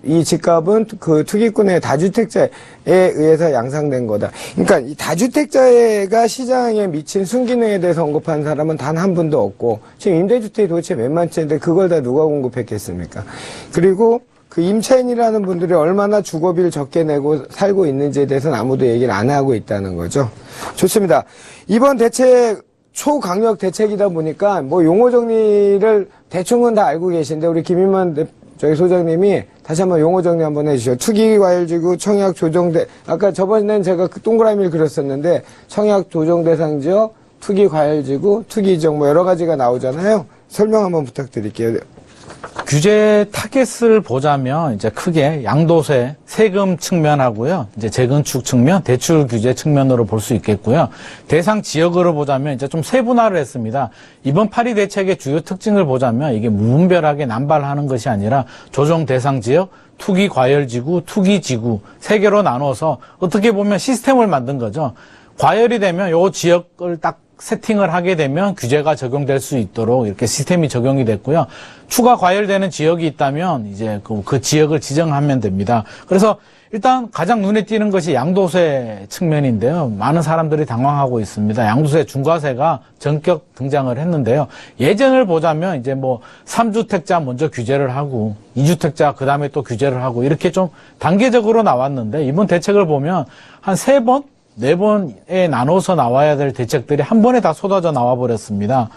이 집값은 그 투기꾼의 다주택자에 의해서 양상된 거다. 그러니까 이 다주택자가 시장에 미친 순기능에 대해서 언급한 사람은 단 한 분도 없고, 지금 임대주택이 도대체 몇만 채인데 그걸 다 누가 공급했겠습니까? 그리고 그 임차인이라는 분들이 얼마나 주거비를 적게 내고 살고 있는지에 대해서는 아무도 얘기를 안 하고 있다는 거죠. 좋습니다. 이번 대책 초강력 대책이다 보니까 뭐 용어 정리를 대충은 다 알고 계신데, 우리 김인만 소장님이 다시 한번 용어 정리 한번 해주시죠. 투기과열지구 청약 조정대, 아까 저번엔 제가 그 동그라미를 그렸었는데 청약 조정대상지역, 투기과열지구, 투기지역 뭐 여러 가지가 나오잖아요. 설명 한번 부탁드릴게요. 규제 타겟을 보자면 이제 크게 양도세, 세금 측면하고요. 이제 재건축 측면, 대출 규제 측면으로 볼 수 있겠고요. 대상 지역으로 보자면 이제 좀 세분화를 했습니다. 이번 8.2 대책의 주요 특징을 보자면 이게 무분별하게 남발하는 것이 아니라 조정 대상 지역, 투기 과열지구, 투기지구 세 개로 나눠서 어떻게 보면 시스템을 만든 거죠. 과열이 되면 요 지역을 딱 세팅을 하게 되면 규제가 적용될 수 있도록 이렇게 시스템이 적용이 됐고요. 추가 과열되는 지역이 있다면 이제 그 지역을 지정하면 됩니다. 그래서 일단 가장 눈에 띄는 것이 양도세 측면인데요. 많은 사람들이 당황하고 있습니다. 양도세 중과세가 전격 등장을 했는데요. 예전을 보자면 이제 뭐 3주택자 먼저 규제를 하고 2주택자 그 다음에 또 규제를 하고 이렇게 좀 단계적으로 나왔는데, 이번 대책을 보면 한 3번? 4번에 나눠서 나와야 될 대책들이 한 번에 다 쏟아져 나와 버렸습니다.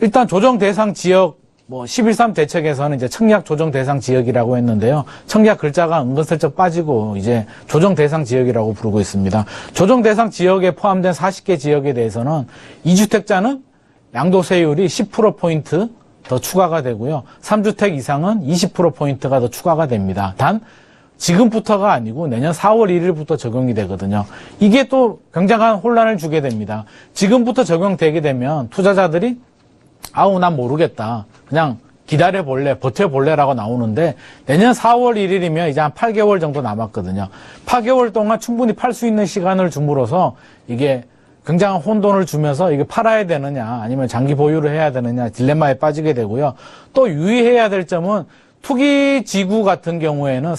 일단 조정 대상 지역, 11.3 대책에서는 이제 청약 조정 대상 지역이라고 했는데요. 청약 글자가 은근슬쩍 빠지고 이제 조정 대상 지역이라고 부르고 있습니다. 조정 대상 지역에 포함된 40개 지역에 대해서는 2주택자는 양도세율이 10%포인트 더 추가가 되고요. 3주택 이상은 20%포인트가 더 추가가 됩니다. 단 지금부터가 아니고 내년 4월 1일부터 적용이 되거든요. 이게 또 굉장한 혼란을 주게 됩니다. 지금부터 적용되게 되면 투자자들이 난 모르겠다, 그냥 기다려볼래, 버텨볼래라고 나오는데, 내년 4월 1일이면 이제 한 8개월 정도 남았거든요. 8개월 동안 충분히 팔 수 있는 시간을 줌으로써 이게 굉장한 혼돈을 주면서 이게 팔아야 되느냐 아니면 장기 보유를 해야 되느냐 딜레마에 빠지게 되고요. 또 유의해야 될 점은 투기지구 같은 경우에는